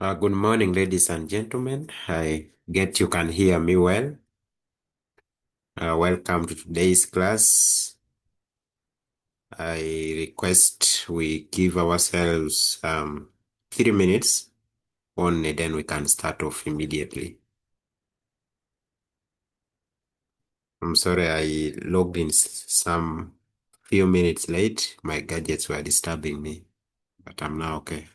Good morning, ladies and gentlemen. I get you can hear me well. Welcome to today's class. I request we give ourselves 3 minutes only, then we can start off immediately. I'm sorry I logged in some few minutes late. My gadgets were disturbing me, but I'm now okay.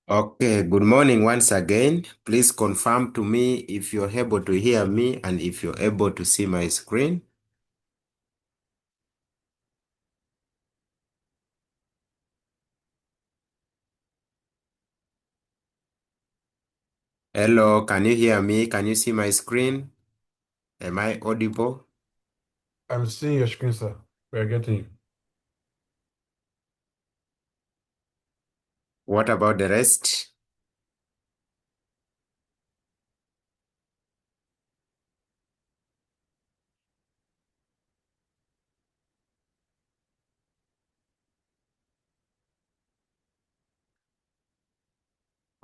Okay, good morning once again. Please confirm to me if you're able to hear me and if you're able to see my screen. Hello, can you hear me? Can you see my screen? Am I audible? I'm seeing your screen, sir. We're getting you. What about the rest?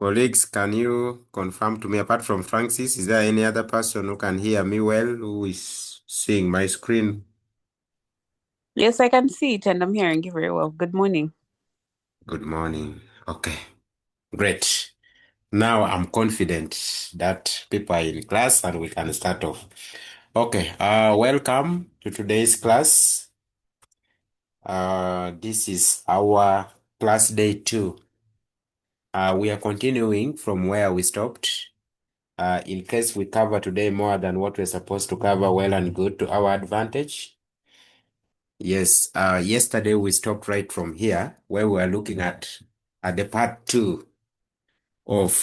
Colleagues, can you confirm to me, apart from Francis, is there any other person who can hear me well, who is seeing my screen? Yes, I can see it and I'm hearing you very well. Good morning. Good morning. Okay, great. Now I'm confident that people are in class and we can start off. Okay, welcome to today's class. This is our class day 2. We are continuing from where we stopped. In case we cover today more than what we're supposed to cover, well and good, to our advantage. Yes, yesterday we stopped right from here where we are looking at the part 2 of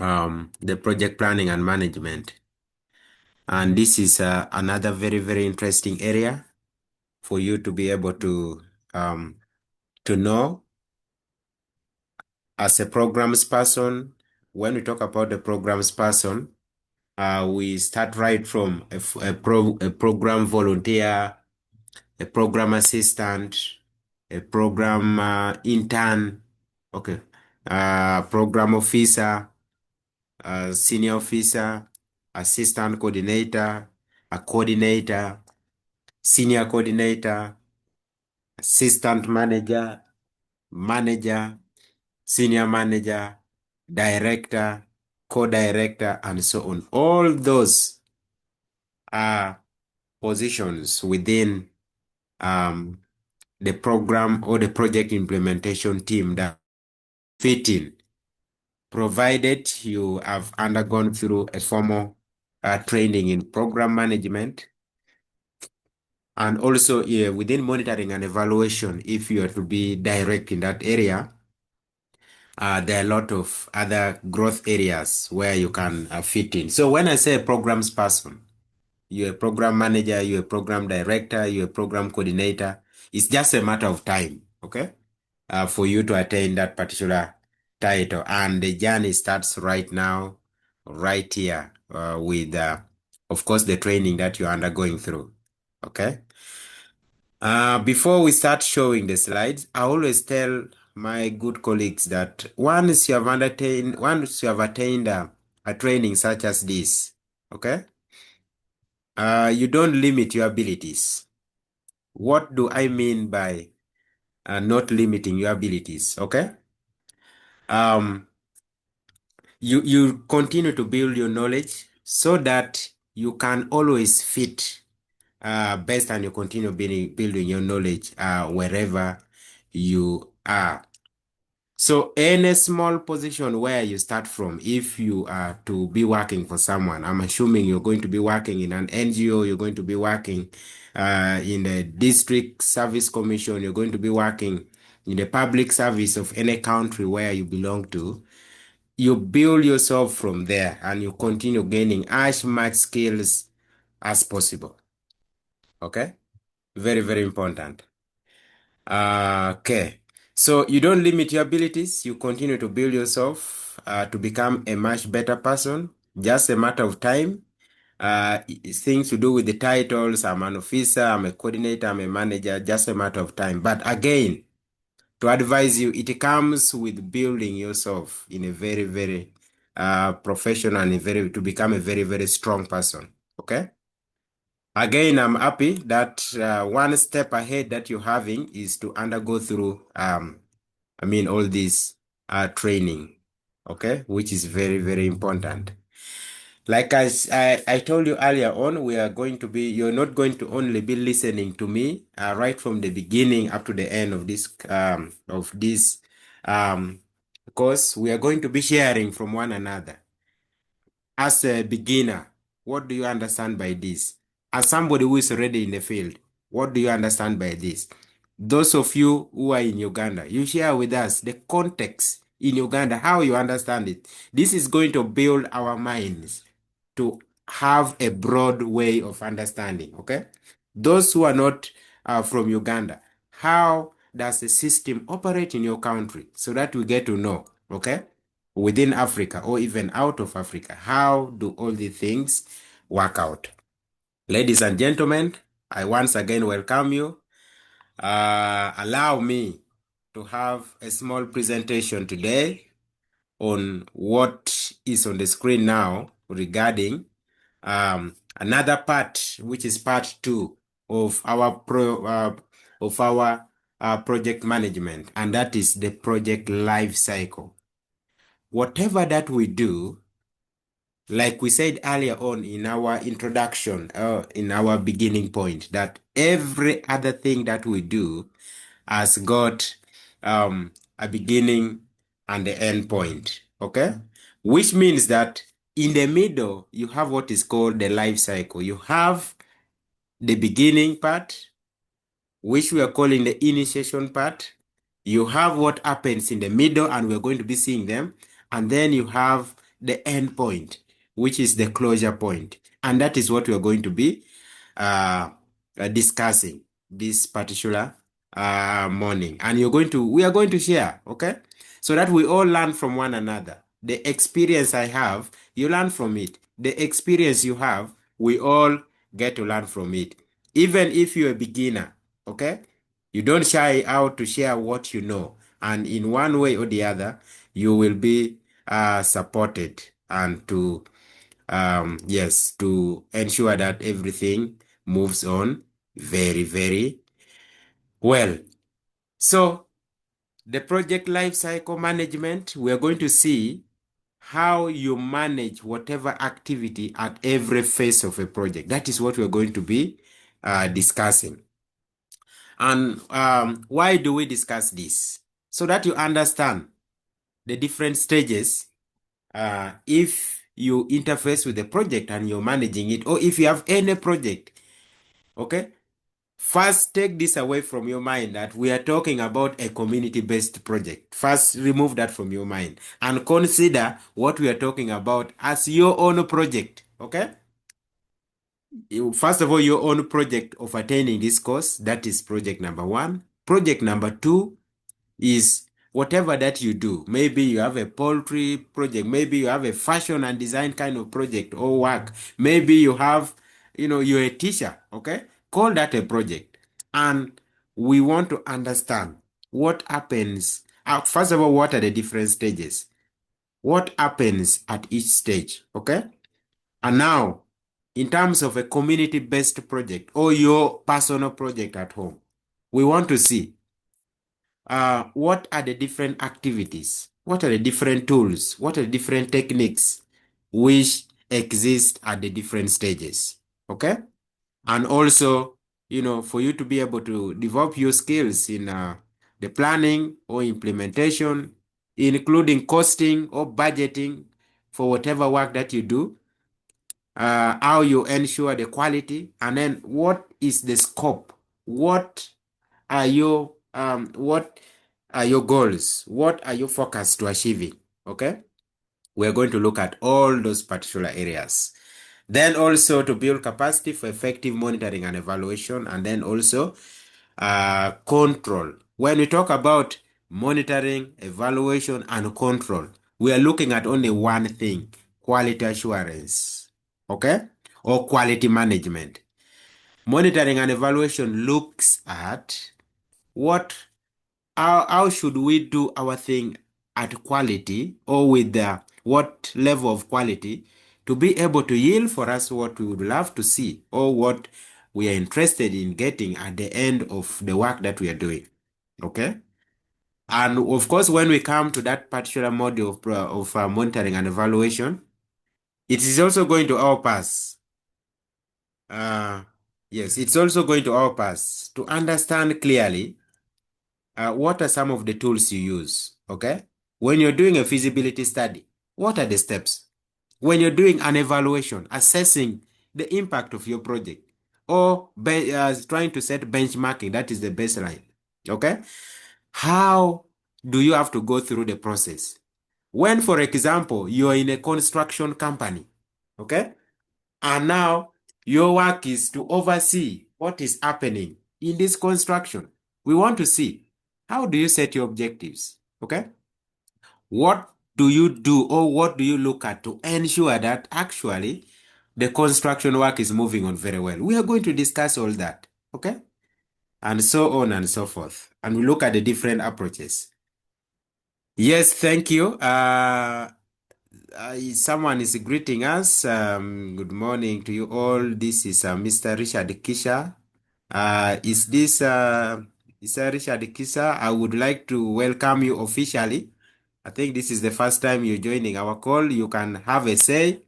the project planning and management. And this is another very, very interesting area for you to be able to know as a programs person. When we talk about the programs person, we start right from a program volunteer, a program assistant, a program intern, okay, program officer, senior officer, assistant coordinator, a coordinator, senior coordinator, assistant manager, manager, senior manager, director, co-director, and so on. All those are positions within the program or the project implementation team that fit in, provided you have undergone through a formal training in program management, and also within monitoring and evaluation. If you are to be direct in that area, there are a lot of other growth areas where you can fit in. So when I say a programs person, you're a program manager, you're a program director, you're a program coordinator, it's just a matter of time, okay, for you to attain that particular title. And the journey starts right now, right here, with, of course, the training that you're undergoing through, okay? Before we start showing the slides, I always tell my good colleagues that once you have attained a training such as this, okay, you don't limit your abilities. What do I mean by not limiting your abilities? Okay, you continue to build your knowledge so that you can always fit based on you continue building your knowledge wherever you are. So any small position where you start from, if you are to be working for someone, I'm assuming you're going to be working in an NGO, you're going to be working in the district service commission, you're going to be working in the public service of any country where you belong to. You build yourself from there and you continue gaining as much skills as possible. Okay? Very, very important. Okay. So you don't limit your abilities. You continue to build yourself to become a much better person. Just a matter of time. It's things to do with the titles. I'm an officer, I'm a coordinator, I'm a manager. Just a matter of time. But again, to advise you, it comes with building yourself in a very, very professional and to become a very, very strong person. Okay? Again, I'm happy that one step ahead that you're having is to undergo through, all this training, okay, which is very, very important. Like I told you earlier on, you're not going to only be listening to me right from the beginning up to the end of this course. We are going to be sharing from one another. As a beginner, what do you understand by this? As somebody who is already in the field, what do you understand by this? Those of you who are in Uganda, you share with us the context in Uganda, how you understand it. This is going to build our minds to have a broad way of understanding, okay? Those who are not from Uganda, how does the system operate in your country so that we get to know, okay? Within Africa or even out of Africa, how do all the things work out? Ladies and gentlemen, I once again welcome you. Allow me to have a small presentation today on what is on the screen now regarding another part, which is part 2 of our project management, and that is the project life cycle. Whatever that we do, like we said earlier on in our introduction, in our beginning point, that every other thing that we do has got a beginning and the end point, okay? Which means that in the middle, you have what is called the life cycle. You have the beginning part, which we are calling the initiation part. You have what happens in the middle, and we're going to be seeing them. And then you have the end point, which is the closure point. And that is what we're going to be discussing this particular morning. And we are going to share, okay? So that we all learn from one another. The experience I have, you learn from it. The experience you have, we all get to learn from it. Even if you're a beginner, okay? You don't shy out to share what you know. And in one way or the other, you will be supported and to ensure that everything moves on very, very well. So the project life cycle management, we are going to see how you manage whatever activity at every phase of a project. That is what we're going to be discussing. And why do we discuss this? So that you understand the different stages if you interface with the project and you're managing it, or if you have any project, okay? First, take this away from your mind that we are talking about a community-based project. First, remove that from your mind and consider what we are talking about as your own project, okay? First of all, your own project of attending this course, that is project number 1. Project number 2 is whatever that you do. Maybe you have a poultry project, maybe you have a fashion and design kind of project or work. Maybe you have, you're a teacher, okay? Call that a project. And we want to understand what happens. First of all, what are the different stages? What happens at each stage, okay? And now, in terms of a community-based project or your personal project at home, we want to see what are the different activities? What are the different tools? What are the different techniques which exist at the different stages? Okay? And also, for you to be able to develop your skills in the planning or implementation, including costing or budgeting for whatever work that you do, how you ensure the quality, and then what is the scope? What are your goals? What are you focused to achieving? Okay, we're going to look at all those particular areas. Then also to build capacity for effective monitoring and evaluation, and then also control. When we talk about monitoring, evaluation, and control, we are looking at only one thing: quality assurance, okay, or quality management. Monitoring and evaluation looks at how should we do our thing at quality, or with what level of quality to be able to yield for us what we would love to see, or what we are interested in getting at the end of the work that we are doing. Okay? And of course, when we come to that particular module of monitoring and evaluation, it is also going to help us. Yes, it's also going to help us to understand clearly what are some of the tools you use, okay? When you're doing a feasibility study, what are the steps? When you're doing an evaluation, assessing the impact of your project, or trying to set benchmarking, that is the baseline, okay? How do you have to go through the process? When, for example, you're in a construction company, okay? And now your work is to oversee what is happening in this construction. We want to see, how do you set your objectives? Okay? What do you do, or what do you look at to ensure that actually the construction work is moving on very well? We are going to discuss all that. Okay? And so on and so forth. And we look at the different approaches. Yes, thank you. Someone is greeting us. Good morning to you all. This is Mr. Richard Kisha. Is this Richard Kisha? I would like to welcome you officially. I think this is the first time you're joining our call. You can have a say.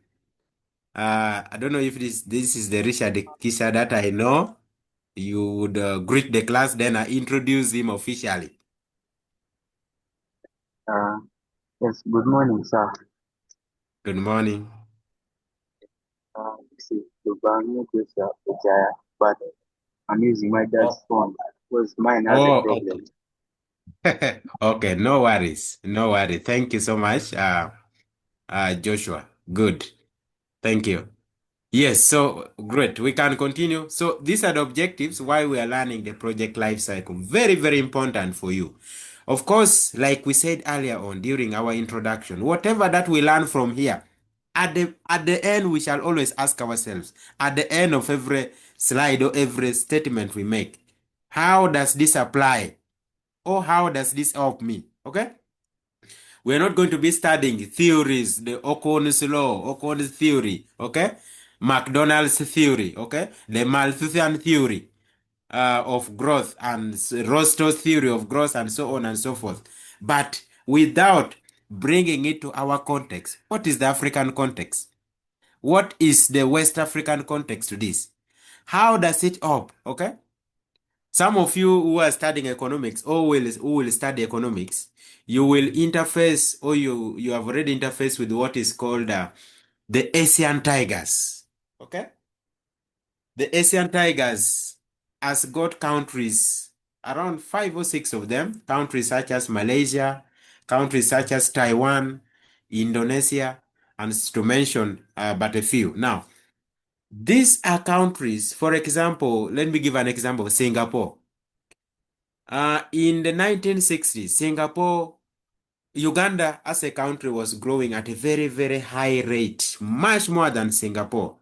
I don't know if this is the Richard Kisha that I know. You would greet the class, then I introduce him officially. Yes, good morning, sir. Good morning. This is Lubang Ujaya, but I'm using my dad's phone because mine has a problem. Okay. Okay, no worries. No worry. Thank you so much, Joshua. Good. Thank you. Yes, so great. We can continue. So these are the objectives why we are learning the project life cycle. Very, very important for you. Of course, like we said earlier on during our introduction, whatever that we learn from here, at the end, we shall always ask ourselves, at the end of every slide or every statement we make, how does this apply? Or how does this help me? Okay? We're not going to be studying theories, the Ocon's law, Ocon's theory, okay? McDonald's theory, okay? The Malthusian theory of growth and Rostow's theory of growth and so on and so forth. But without bringing it to our context, what is the African context? What is the West African context to this? How does it help, okay? Some of you who are studying economics or who will study economics, you will interface or you have already interfaced with what is called the Asian tigers. Okay? The Asian tigers has got countries, around 5 or 6 of them, countries such as Malaysia, countries such as Taiwan, Indonesia, and to mention but a few. Now, these are countries, for example, let me give an example of Singapore. In the 1960s, Uganda as a country was growing at a very, very high rate, much more than Singapore.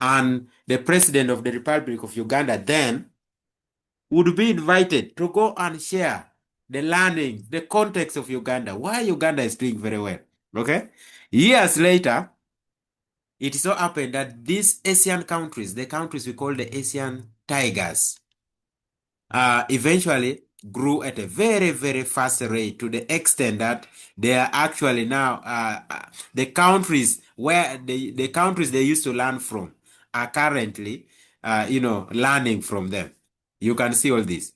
And the president of the Republic of Uganda then would be invited to go and share the learning, the context of Uganda, why Uganda is doing very well. Okay? Years later, it so happened that these Asian countries, the countries we call the Asian tigers, eventually grew at a very, very fast rate to the extent that they are actually now the countries where the countries they used to learn from are currently learning from them. You can see all this.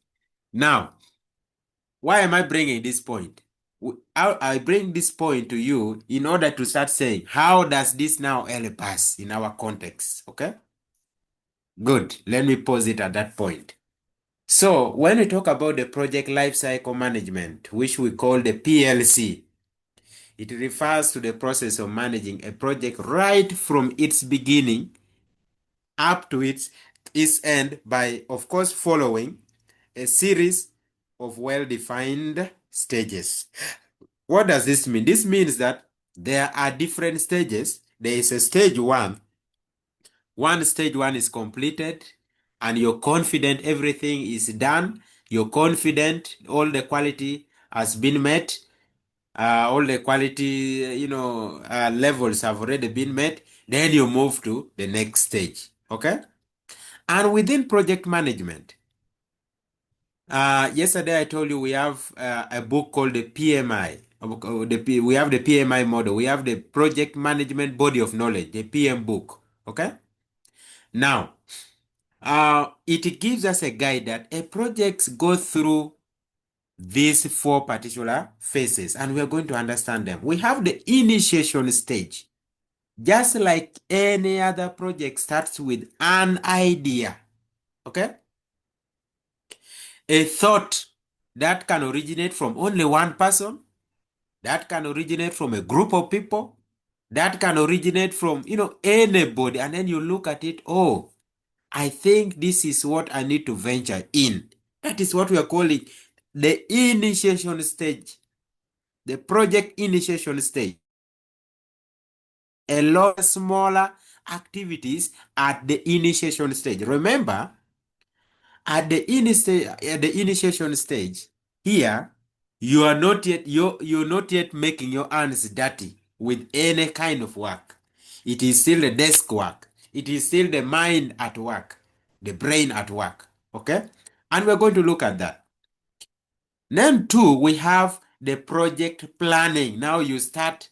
Now, why am I bringing this point? I bring this point to you in order to start saying, how does this now help us in our context? Okay? Good. Let me pause it at that point. So when we talk about the project lifecycle management, which we call the PLC, it refers to the process of managing a project right from its beginning up to its end by, of course, following a series of well-defined stages. What does this mean? This means that there are different stages. There is a stage one. Stage one is completed and you're confident everything is done. You're confident all the quality has been met. All the quality, levels have already been met. Then you move to the next stage. Okay? And within project management, yesterday I told you we have a book called the PMI. We have the PMI model. We have the project management body of knowledge, the PM book. Okay? Now, it gives us a guide that a project goes through these 4 particular phases, and we are going to understand them. We have the initiation stage. Just like any other project starts with an idea, okay? A thought that can originate from only one person, that can originate from a group of people, that can originate from, anybody, and then you look at it, oh, I think this is what I need to venture in. That is what we are calling the initiation stage, the project initiation stage. A lot of smaller activities at the initiation stage. Remember, at the initiation stage, here, you're not yet making your hands dirty with any kind of work. It is still the desk work. It is still the mind at work, the brain at work. Okay? And we're going to look at that. Then two, we have the project planning. Now you start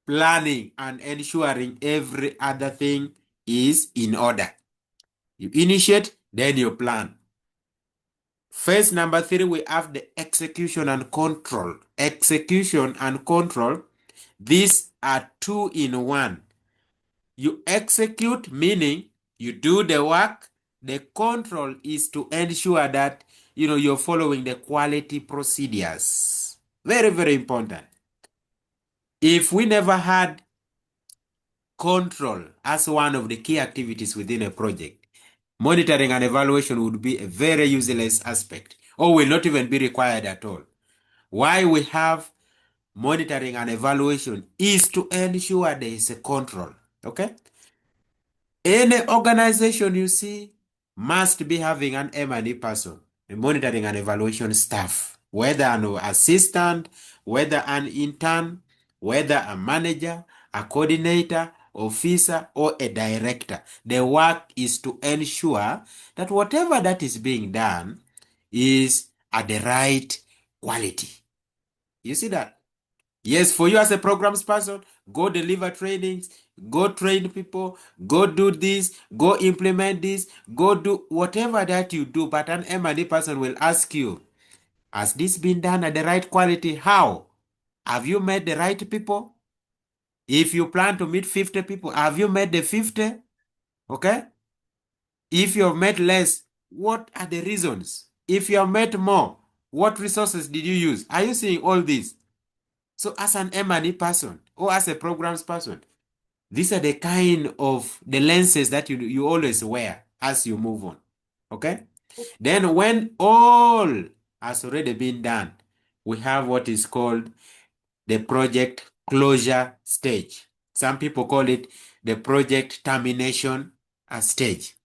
planning and ensuring every other thing is in order. You initiate, then you plan. First, number three, we have the execution and control. Execution and control, these are two in one. You execute, meaning you do the work. The control is to ensure that you're following the quality procedures. Very, very important. If we never had control as one of the key activities within a project, monitoring and evaluation would be a very useless aspect or will not even be required at all. Why we have monitoring and evaluation is to ensure there is a control. Okay? Any organization you see must be having an M&E person, a monitoring and evaluation staff, whether an assistant, whether an intern, whether a manager, a coordinator, officer, or a director. The work is to ensure that whatever that is being done is at the right quality. You see that? Yes, for you as a programs person, go deliver trainings, go train people, go do this, go implement this, go do whatever that you do. But an M&E person will ask you, has this been done at the right quality? How? Have you met the right people? If you plan to meet 50 people, have you met the 50? Okay? If you have met less, what are the reasons? If you have met more, what resources did you use? Are you seeing all this? So as an M&E person or as a programs person, these are the kind of the lenses that you always wear as you move on. Okay? Then when all has already been done, we have what is called the project closure stage. Some people call it the project termination stage.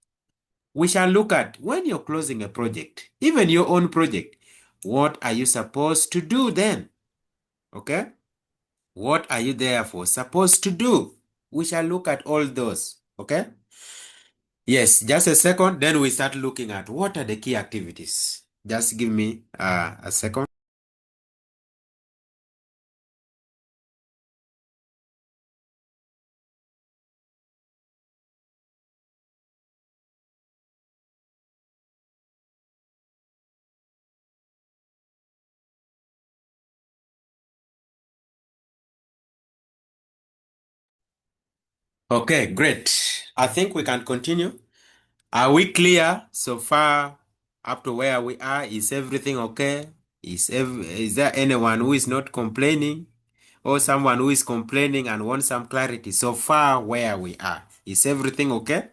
We shall look at when you're closing a project, even your own project, what are you supposed to do then? Okay? What are you therefore supposed to do? We shall look at all those, okay? Yes, just a second, then we start looking at what are the key activities. Just give me a second. Okay, great. I think we can continue. Are we clear so far up to where we are? Is everything okay? Is there anyone who is not complaining or someone who is complaining and wants some clarity so far where we are? Is everything okay?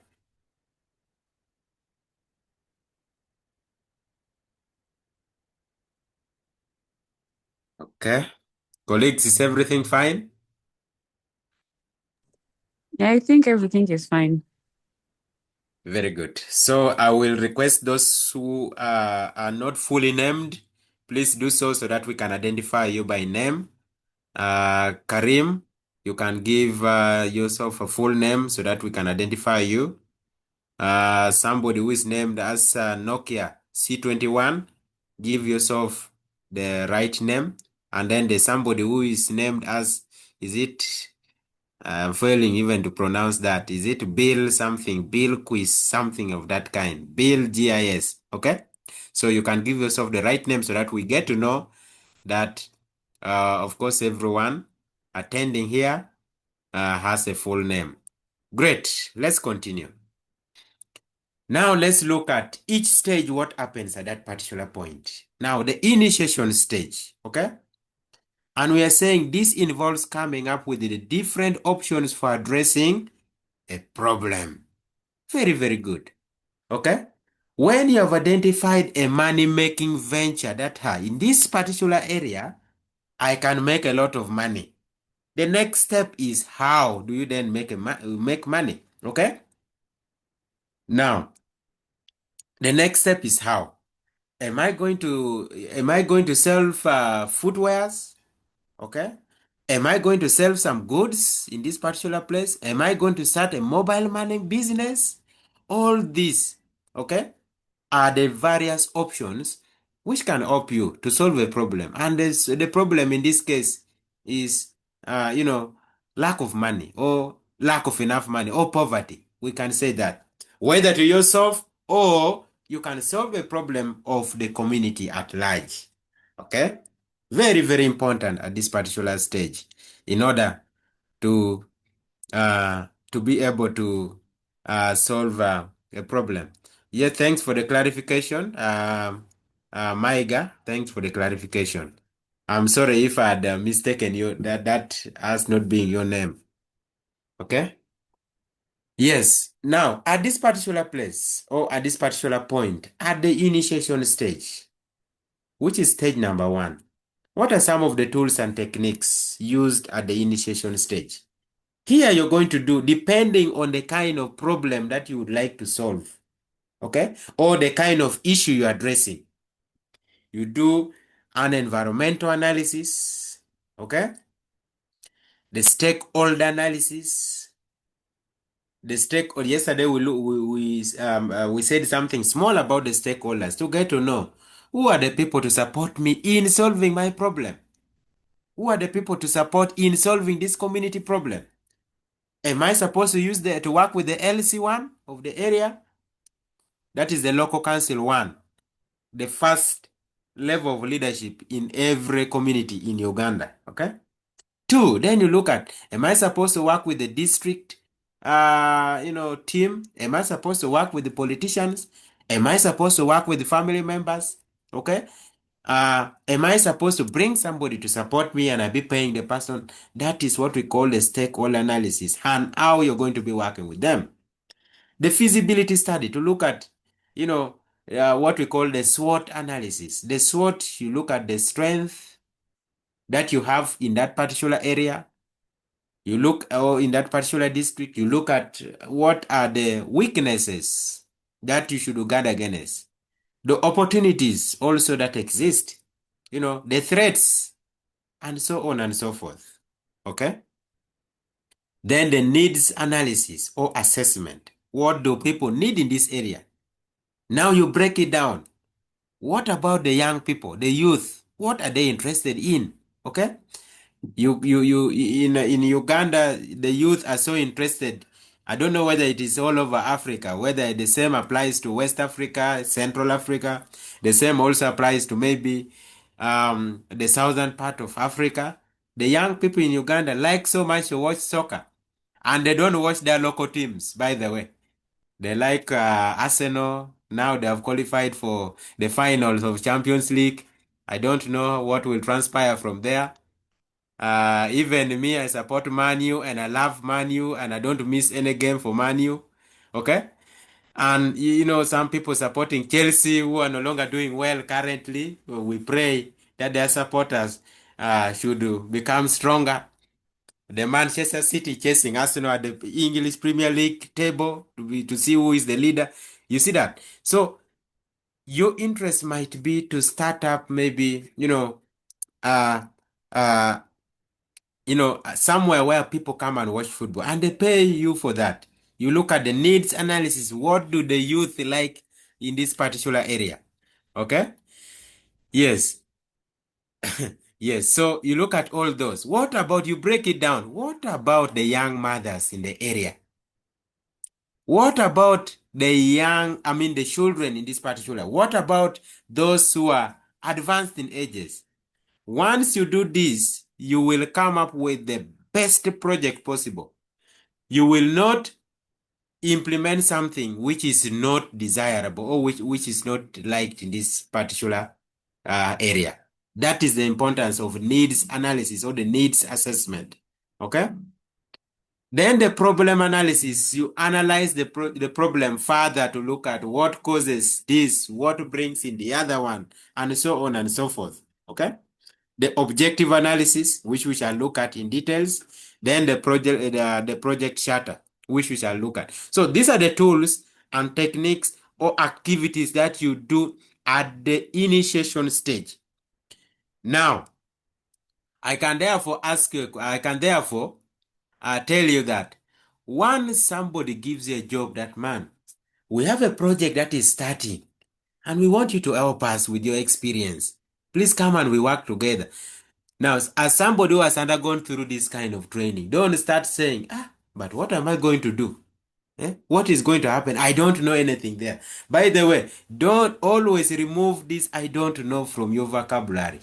Okay. Colleagues, is everything fine? Yeah, I think everything is fine. Very good. So I will request those who are not fully named, please do so that we can identify you by name. Karim, you can give yourself a full name so that we can identify you. Somebody who is named as Nokia C21, give yourself the right name. And then there's somebody who is named as, is it, I'm failing even to pronounce that. Is it Bill something? Bill quiz, something of that kind. Bill GIS. Okay? So you can give yourself the right name so that we get to know that, of course, everyone attending here has a full name. Great. Let's continue. Now let's look at each stage, what happens at that particular point. Now, the initiation stage. Okay? And we are saying this involves coming up with the different options for addressing a problem. Very, very good. Okay? When you have identified a money-making venture that in this particular area, I can make a lot of money. The next step is how do you then make money? Okay? Now, the next step is how. am I going to sell footwears? Okay. Am I going to sell some goods in this particular place? Am I going to start a mobile money business? All these, okay, are the various options which can help you to solve a problem. And the problem in this case is, lack of money or lack of enough money or poverty. We can say that. Whether to yourself or you can solve a problem of the community at large. Okay? Very, very important at this particular stage in order to be able to solve a problem. Yeah, thanks for the clarification. Maiga, thanks for the clarification. I'm sorry if I had mistaken you, that has not been your name. Okay? Yes. Now, at this particular place or at this particular point, at the initiation stage, which is stage number 1, what are some of the tools and techniques used at the initiation stage? Here you're going to do depending on the kind of problem that you would like to solve, okay? Or the kind of issue you're addressing. You do an environmental analysis, okay? The stakeholder analysis. Yesterday we said something small about the stakeholders to get to know who are the people to support me in solving my problem. Who are the people to support in solving this community problem? Am I supposed to to work with the LC1 of the area? That is the local council 1, the first level of leadership in every community in Uganda. Okay. 2, then you look at, am I supposed to work with the district, team? Am I supposed to work with the politicians? Am I supposed to work with the family members? Okay. Am I supposed to bring somebody to support me and I be paying the person? That is what we call the stakeholder analysis and how you're going to be working with them. The feasibility study to look at, what we call the SWOT analysis. The SWOT, you look at the strength that you have in that particular area. You look in that particular district, you look at what are the weaknesses that you should guard against. The opportunities also that exist, the threats, and so on and so forth. Okay? Then the needs analysis or assessment. What do people need in this area? Now you break it down. What about the young people, the youth? What are they interested in? Okay? In Uganda, the youth are so interested. I don't know whether it is all over Africa, whether the same applies to West Africa, Central Africa. The same also applies to maybe the southern part of Africa. The young people in Uganda like so much to watch soccer, and they don't watch their local teams, by the way. They like Arsenal. Now they have qualified for the finals of Champions League. I don't know what will transpire from there. Even me, I support Man U and I love Man U and I don't miss any game for Man U. Okay? And some people supporting Chelsea who are no longer doing well currently. We pray that their supporters should become stronger. The Manchester City chasing Arsenal at the English Premier League table to see who is the leader. You see that? So your interest might be to start up maybe, somewhere where people come and watch football and they pay you for that. You look at the needs analysis. What do the youth like in this particular area? Okay? Yes. Yes. So you look at all those. What about, you break it down? What about the young mothers in the area? What about the children in this particular? What about those who are advanced in ages? Once you do this, you will come up with the best project possible. You will not implement something which is not desirable or which is not liked in this particular area. That is the importance of needs analysis or the needs assessment. Okay? Then the problem analysis, you analyze the problem further to look at what causes this, what brings in the other one, and so on and so forth. Okay? The objective analysis, which we shall look at in details, then the project charter, which we shall look at. So these are the tools and techniques or activities that you do at the initiation stage. Now, I can therefore tell you that once somebody gives you a job, that man, we have a project that is starting and we want you to help us with your experience. Please come and we work together. Now, as somebody who has undergone through this kind of training, don't start saying, but what am I going to do? What is going to happen? I don't know anything there. By the way, don't always remove this I don't know from your vocabulary,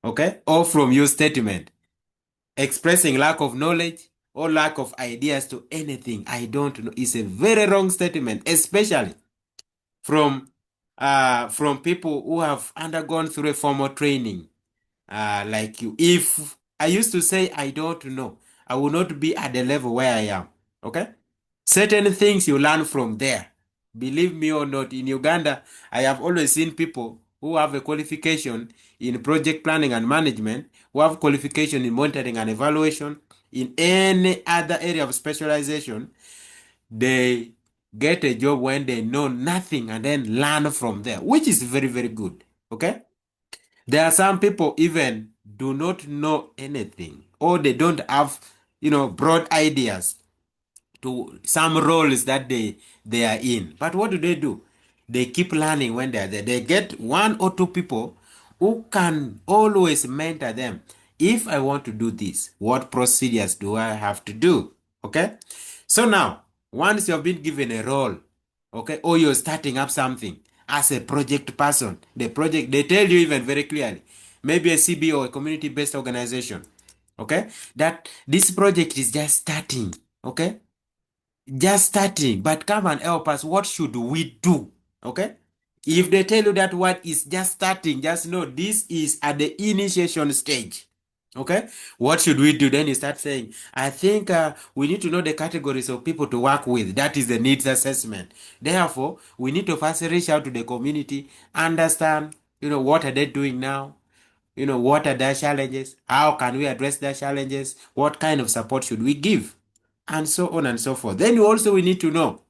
okay? Or from your statement. Expressing lack of knowledge or lack of ideas to anything I don't know is a very wrong statement, especially from people who have undergone through a formal training like you. If I used to say I don't know, I will not be at the level where I am, okay? Certain things you learn from there. Believe me or not, in Uganda, I have always seen people who have a qualification in project planning and management, who have qualification in monitoring and evaluation, in any other area of specialization. They get a job when they know nothing and then learn from there, which is very, very good. Okay? There are some people even do not know anything, or they don't have, broad ideas to some roles that they are in. But what do? They keep learning when they are there. They get one or two people who can always mentor them. If I want to do this, what procedures do I have to do? Okay? So now, once you have been given a role, okay, or you're starting up something as a project person, they tell you even very clearly, maybe a CBO, a community-based organization, okay, that this project is just starting, okay? Just starting, but come and help us. What should we do? Okay? If they tell you that what is just starting, just know this is at the initiation stage. Okay? What should we do? Then you start saying, I think we need to know the categories of people to work with. That is the needs assessment. Therefore, we need to first reach out to the community, understand, what are they doing now? What are their challenges? How can we address their challenges? What kind of support should we give? And so on and so forth. Then we need to know,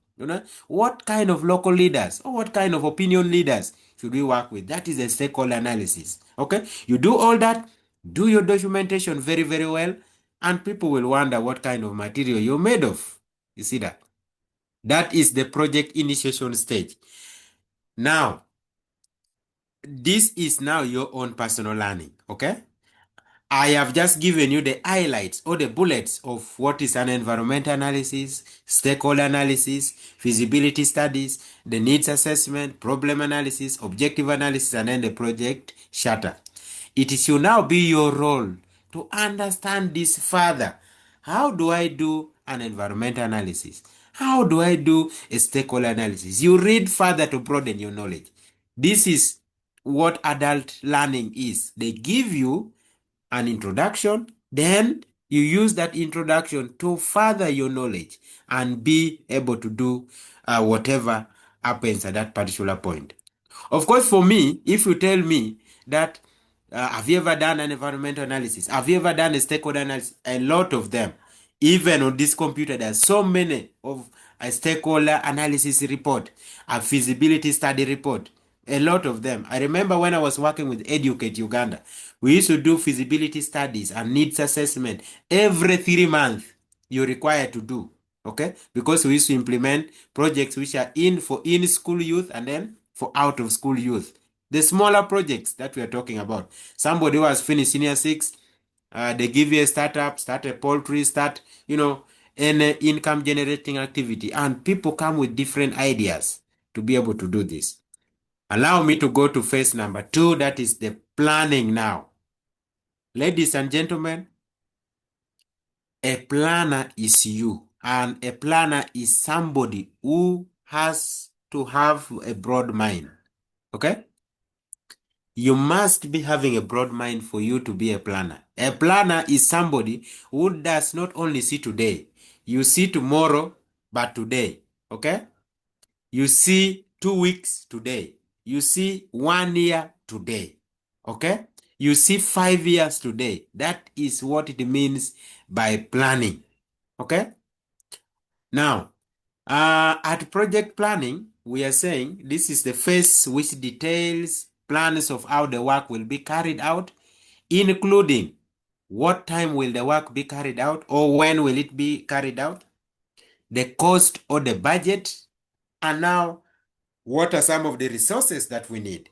what kind of local leaders or what kind of opinion leaders should we work with? That is a stakeholder analysis. Okay? You do all that, do your documentation very, very well, and people will wonder what kind of material you're made of. You see that? That is the project initiation stage. Now, this is now your own personal learning. Okay? I have just given you the highlights or the bullets of what is an environmental analysis, stakeholder analysis, feasibility studies, the needs assessment, problem analysis, objective analysis, and then the project charter. It should now be your role to understand this further. How do I do an environmental analysis? How do I do a stakeholder analysis? You read further to broaden your knowledge. This is what adult learning is. They give you an introduction, then you use that introduction to further your knowledge and be able to do whatever happens at that particular point. Of course, for me, if you tell me that have you ever done an environmental analysis? Have you ever done a stakeholder analysis? A lot of them. Even on this computer, there's so many of a stakeholder analysis report, a feasibility study report. A lot of them. I remember when I was working with Educate Uganda, we used to do feasibility studies and needs assessment every 3 months. You're required to do, okay? Because we used to implement projects which are for in-school youth and then for out-of-school youth. The smaller projects that we are talking about. Somebody who has finished senior 6, they give you a startup, start a poultry, start, any income generating activity. And people come with different ideas to be able to do this. Allow me to go to phase number 2, that is the planning now. Ladies and gentlemen, a planner is you. And a planner is somebody who has to have a broad mind. Okay? You must be having a broad mind for you to be a planner. A planner is somebody who does not only see today. You see tomorrow, but today. Okay? You see 2 weeks today. You see 1 year today. Okay? You see 5 years today. That is what it means by planning. Okay? Now, At project planning, we are saying this is the phase which details plans of how the work will be carried out, including what time will the work be carried out or when will it be carried out, the cost or the budget, and now what are some of the resources that we need?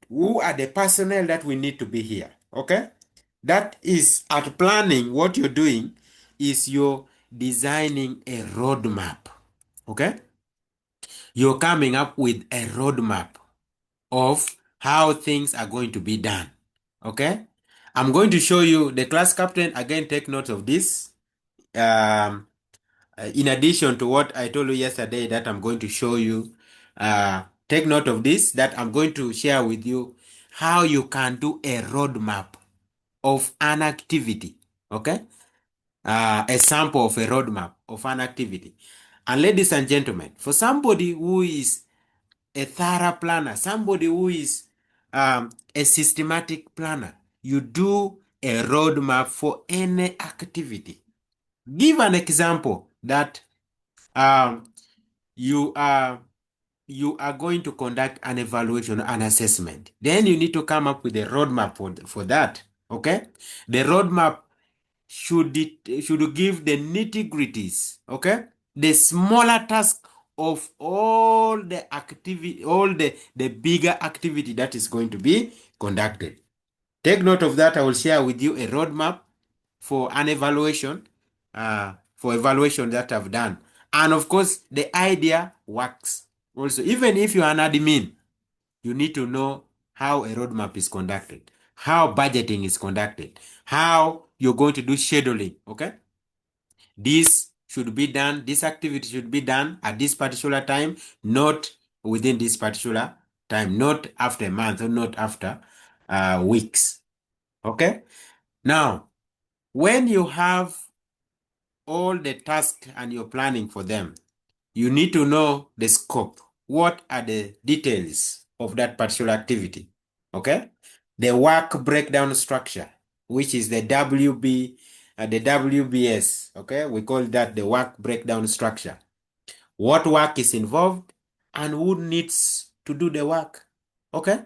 Who are the personnel that we need to be here? Okay? That is at planning, what you're doing is you're designing a roadmap. Okay? You're coming up with a roadmap of how things are going to be done. Okay? I'm going to show you the class captain. Again, take note of this. In addition to what I told you yesterday that I'm going to show you, take note of this, that I'm going to share with you how you can do a roadmap of an activity. Okay? A sample of a roadmap of an activity. And ladies and gentlemen, for somebody who is a thorough planner, somebody who is a systematic planner, you do a roadmap for any activity. Give an example that you are going to conduct an evaluation, an assessment. Then you need to come up with a roadmap for that. Okay, the roadmap should give the nitty-gritties. Okay, the smaller task of all the activity, all the bigger activity that is going to be conducted. Take note of that. I will share with you a roadmap for an evaluation, for evaluation that I've done. And of course, the idea works. Also, even if you're an admin, you need to know how a roadmap is conducted, how budgeting is conducted, how you're going to do scheduling. Okay? This should be done, this activity should be done at this particular time, not within this particular time, not after a month or not after weeks. Okay? Now, when you have all the tasks and you're planning for them, you need to know the scope. What are the details of that particular activity? Okay? The work breakdown structure, which is the WBS. Okay? We call that the work breakdown structure. What work is involved and who needs to do the work. Okay?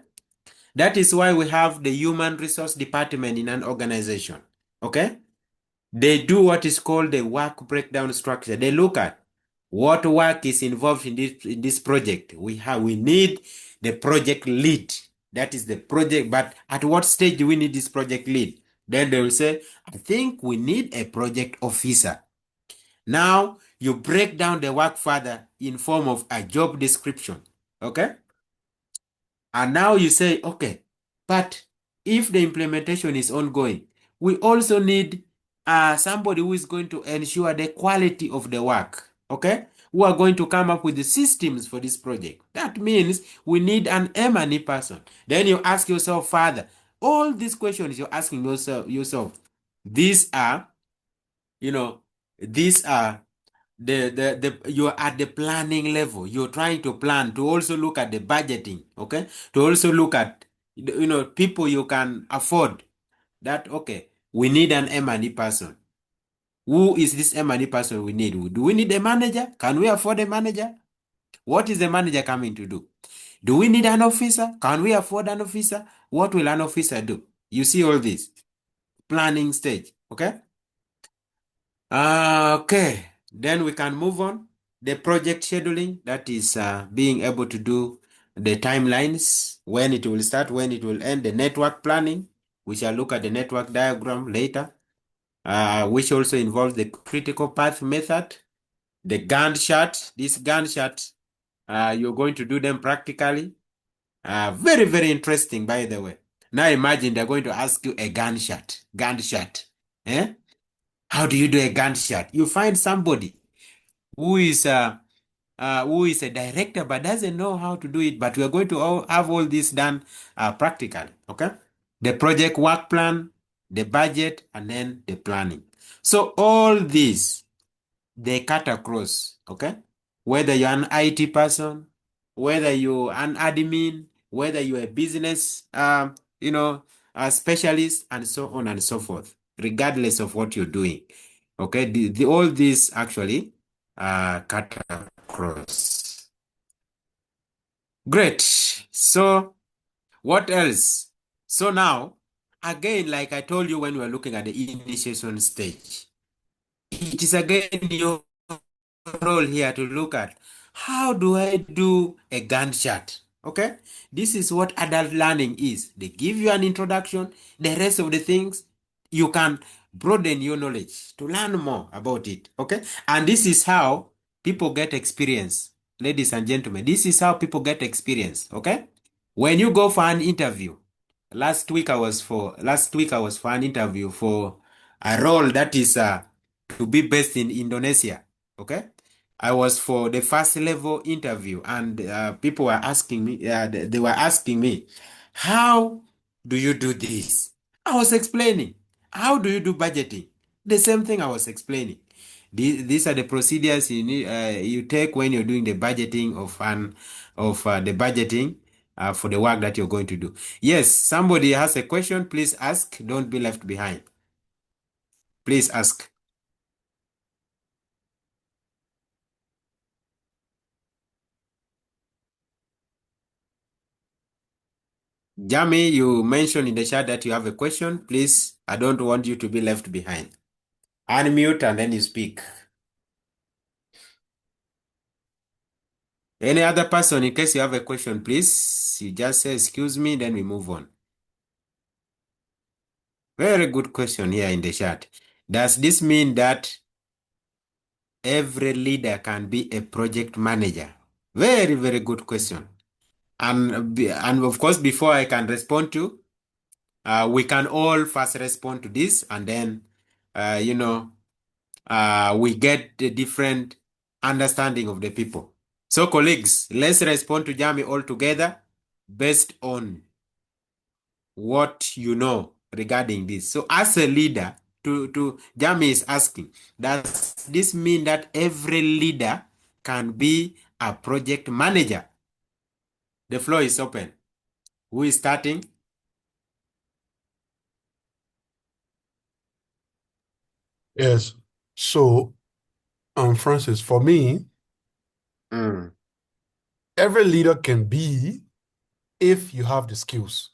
That is why we have the human resource department in an organization. Okay? They do what is called the work breakdown structure. They look at what work is involved in this project. We need the project lead. That is the project, but at what stage do we need this project lead? Then they will say, I think we need a project officer. Now you break down the work further in form of a job description. Okay? And now you say, okay, but if the implementation is ongoing, we also need somebody who is going to ensure the quality of the work, okay? Who are going to come up with the systems for this project. That means we need an M&E person. Then you ask yourself further, all these questions you're asking yourself, these are, these are you're at the planning level. You're trying to plan to also look at the budgeting, okay? To also look at, people you can afford. That, okay, we need an M&E person. Who is this M&E person we need? Do we need a manager? Can we afford a manager? What is the manager coming to do? Do we need an officer? Can we afford an officer? What will an officer do? You see all this planning stage, okay? Okay, then we can move on. The project scheduling, that is being able to do the timelines, when it will start, when it will end. The network planning, we shall look at the network diagram later, which also involves the critical path method, the Gantt chart. This Gantt chart, you're going to do them practically. Very, very interesting, by the way. Now imagine they're going to ask you a Gantt chart. Gantt chart. Eh? How do you do a Gantt chart? You find somebody who is a director but doesn't know how to do it, but we are going to have all this done practically, okay? The project work plan, the budget, and then the planning. So all these, they cut across, okay? Whether you're an IT person, whether you're an admin, whether you're a business, a specialist, and so on and so forth, regardless of what you're doing, okay? All these actually cut across. across. Great. So what else? So now, again, like I told you when we were looking at the initiation stage, it is again your role here to look at how do I do a Gantt chart? Okay, this is what adult learning is. They give you an introduction, the rest of the things you can broaden your knowledge to learn more about it. Okay, and this is how people get experience, ladies and gentlemen. This is how people get experience. Okay, when you go for an interview, last week I was for an interview for a role that is to be based in Indonesia. Okay, I was for the first level interview, and people were asking me. They were asking me, "How do you do this?" I was explaining. How do you do budgeting? The same thing I was explaining. These are the procedures you take when you're doing the budgeting for the work that you're going to do. Yes, somebody has a question. Please ask. Don't be left behind. Please ask. Jami, you mentioned in the chat that you have a question. Please, I don't want you to be left behind. Unmute and then you speak. Any other person, in case you have a question, please, you just say, excuse me, then we move on. Very good question here in the chat. Does this mean that every leader can be a project manager? Very, very good question. And of course, before I can respond to, we can all first respond to this, and then, we get the different understanding of the people. So, colleagues, let's respond to Jami all together based on what you know regarding this. So, as a leader, to Jami is asking, does this mean that every leader can be a project manager? The floor is open. Who is starting? Yes. So, Francis, for me, every leader can be if you have the skills.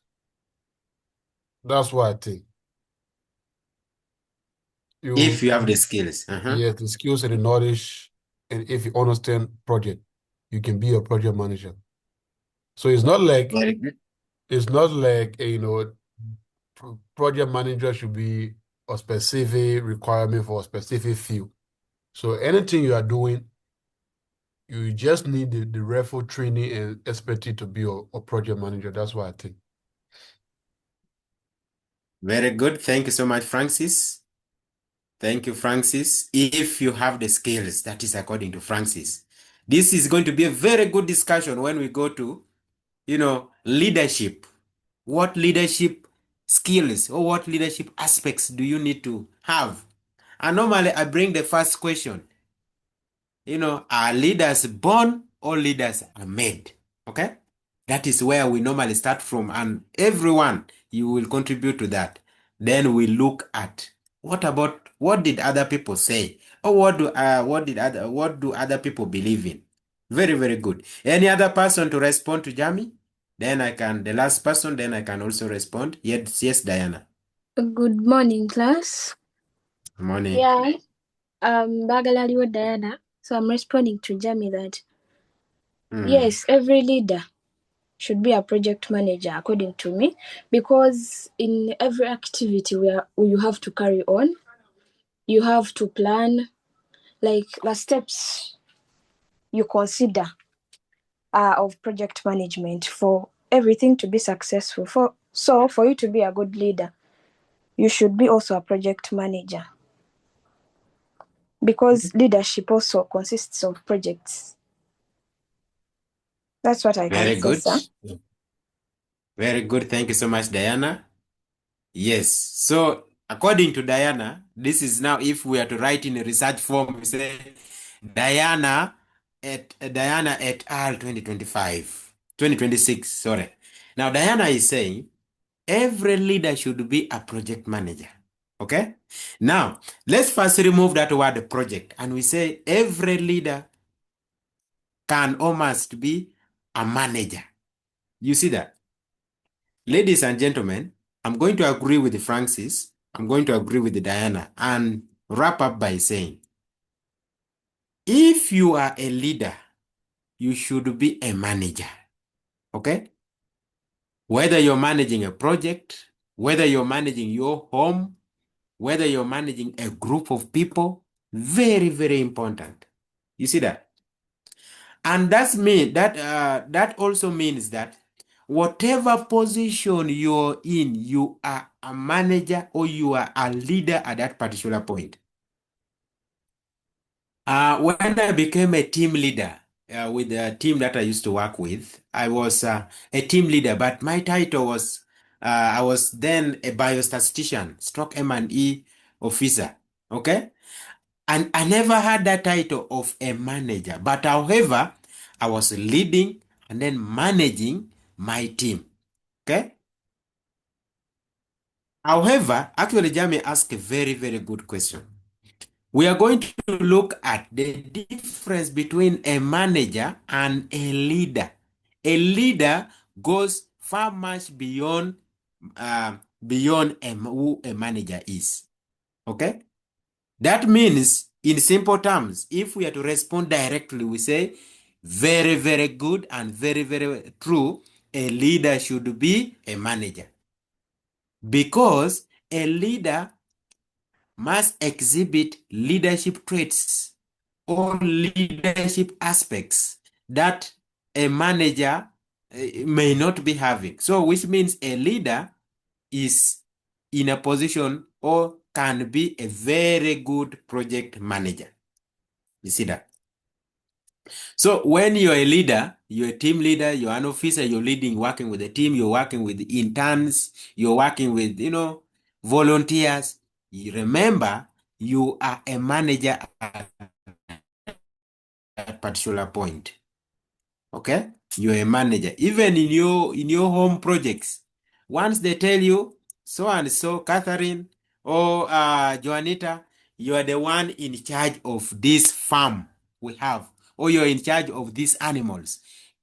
That's what I think. If you have the skills. Yes, the skills and the knowledge, and if you understand project, you can be a project manager. So it's not like project manager should be a specific requirement for a specific field. So anything you are doing, you just need the referral training and expertise to be a project manager. That's what I think. Very good. Thank you so much, Francis. Thank you, Francis. If you have the skills, that is according to Francis. This is going to be a very good discussion when we go to, leadership. What leadership skills or what leadership aspects do you need to have? And normally I bring the first question. Are leaders born or leaders are made? Okay? That is where we normally start from, and everyone, you will contribute to that. Then we look at what did other people say, or what do other people believe in? Very, very good. Any other person to respond to Jami? Then the last person, then I can also respond. Yes, Diana. Good morning, class. Morning. Yeah, Bagalaliwo Diana. So I'm responding to Jami that yes, every leader should be a project manager, according to me, because in every activity you have to carry on, you have to plan, like the steps you consider of project management for everything to be successful. For you to be a good leader, you should be also a project manager, because leadership also consists of projects. That's what I Very can good. say, sir. Very good. Thank you so much, Diana. Yes. So, according to Diana, this is now, if we are to write in a research form, we say Diana et al. 2026. Sorry. Now, Diana is saying every leader should be a project manager. Okay? Now, let's first remove that word project, and we say every leader can almost be a manager. You see that? Ladies and gentlemen, I'm going to agree with Francis. I'm going to agree with Diana and wrap up by saying, if you are a leader, you should be a manager. Okay? Whether you're managing a project, whether you're managing your home, whether you're managing a group of people, very, very important. You see that? And that also means that whatever position you're in, you are a manager or you are a leader at that particular point. When I became a team leader with the team that I used to work with, I was a team leader, but my title was, I was then a biostatistician, stroke M&E officer, okay? And I never had that title of a manager, but however, I was leading and then managing my team, okay? However, actually, Jamie asked a very, very good question. We are going to look at the difference between a manager and a leader. A leader goes far much beyond who a manager is. Okay? That means, in simple terms, if we are to respond directly, we say, very, very good and very, very true, a leader should be a manager. Because a leader must exhibit leadership traits or leadership aspects that a manager may not be having. So, which means a leader is in a position or can be a very good project manager. You see that? So when you're a leader, you're a team leader, you're an officer, you're leading, working with a team, you're working with interns, you're working with, volunteers. You remember, you are a manager at that particular point. Okay? You're a manager. Even in your home projects, once they tell you, so and so, Catherine or Joanita, you are the one in charge of this farm we have, or you're in charge of these animals.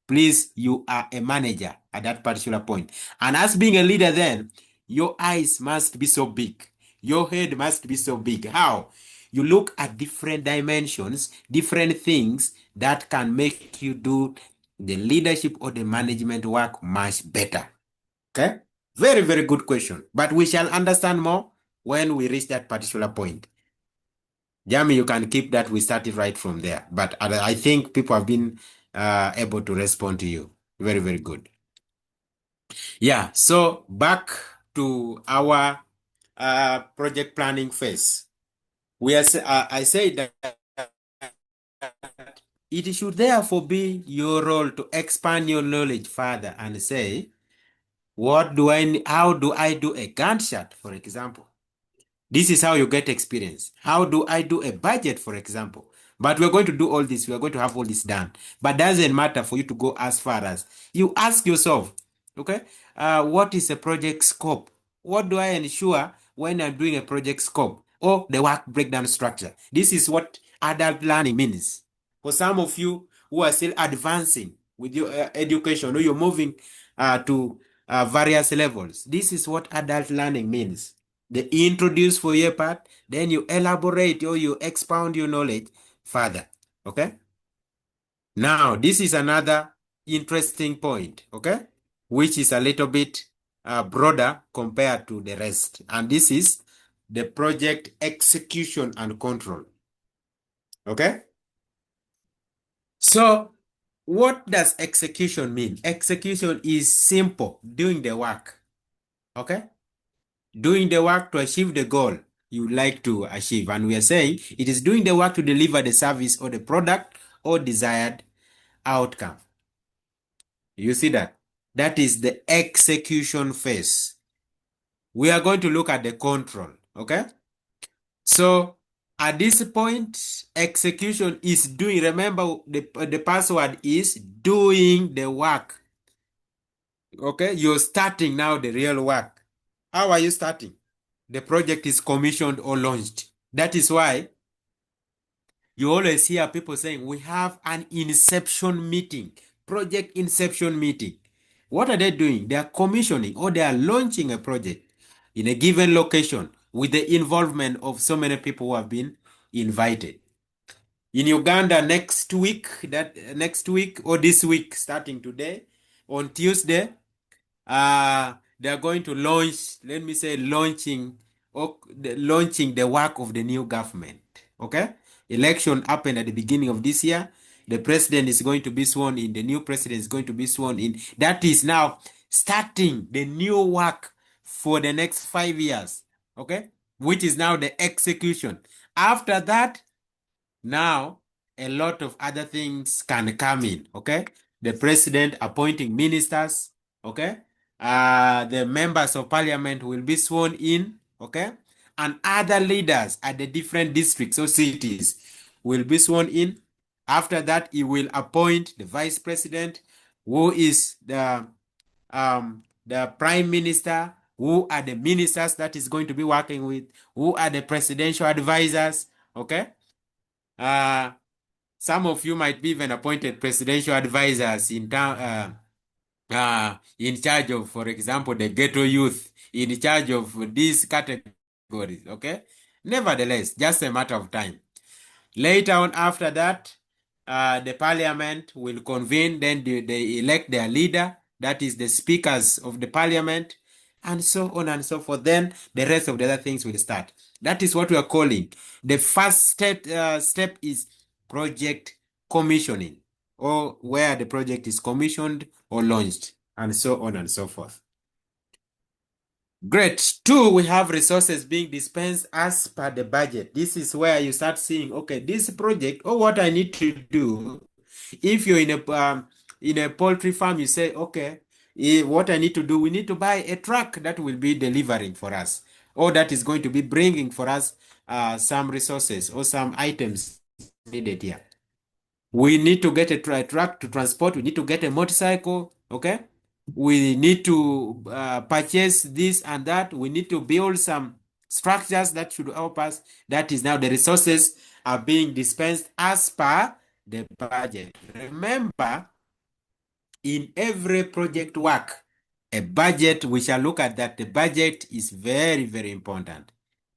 Please, you are a manager at that particular point. And as being a leader, then, your eyes must be so big. Your head must be so big. How? You look at different dimensions, different things that can make you do the leadership or the management work much better. Okay? Very, very good question. But we shall understand more when we reach that particular point. Jamie, you can keep that. We started right from there. But I think people have been able to respond to you. Very, very good. Yeah, so back to our project planning phase. I say that it should therefore be your role to expand your knowledge further and say, how do I do a Gantt chart, for example? This is how you get experience. How do I do a budget, for example? But we're going to do all this. We're going to have all this done. But doesn't matter for you to go as far as you ask yourself, okay, what is a project scope? What do I ensure when I'm doing a project scope or the work breakdown structure? This is what adult learning means. For some of you who are still advancing with your education or you're moving to various levels, this is what adult learning means. They introduce for your part, then you elaborate or you expound your knowledge further. Okay? Now, this is another interesting point, okay? Which is a little bit broader compared to the rest. And this is the project execution and control. Okay? So, what does execution mean? Execution is simple, doing the work. Okay? Doing the work to achieve the goal you like to achieve. And we are saying it is doing the work to deliver the service or the product or desired outcome. You see that? That is the execution phase. We are going to look at the control, okay? So at this point, execution is doing, remember the password is doing the work. Okay, you're starting now the real work. How are you starting? The project is commissioned or launched. That is why You always hear people saying, we have an inception meeting, project inception meeting. What are they doing? They are commissioning or they are launching a project in a given location with the involvement of so many people who have been invited. In Uganda next week or this week, starting today, on Tuesday, they are going to launch, let me say, launching the work of the new government. Okay? Election happened at the beginning of this year. The president is going to be sworn in. The new president is going to be sworn in. That is now starting the new work for the next 5 years. Okay? Which is now the execution. After that, now, a lot of other things can come in, okay? The president appointing ministers, okay? The members of parliament will be sworn in, okay? And other leaders at the different districts or cities will be sworn in. After that, he will appoint the vice president, who is the prime minister, who are the ministers that is going to be working with, who are the presidential advisors, okay? Some of you might be even appointed presidential advisors in charge of, for example, the ghetto youth, in charge of these categories, okay? Nevertheless, just a matter of time. Later on, after that, the parliament will convene, then they elect their leader, that is the speakers of the parliament, and so on and so forth. Then the rest of the other things will start. That is what we are calling. The first step is project commissioning, or where the project is commissioned or launched, and so on and so forth. Great. 2, we have resources being dispensed as per the budget. This is where you start seeing, okay, this project, or what I need to do. If you're in a poultry farm, you say, okay, what I need to do, we need to buy a truck that will be delivering for us, or that is going to be bringing for us some resources or some items needed here. We need to get a truck to transport. We need to get a motorcycle, okay? We need to purchase this and that. We need to build some structures that should help us. That is now the resources are being dispensed as per the budget. Remember, in every project work, a budget, we shall look at that. The budget is very, very important.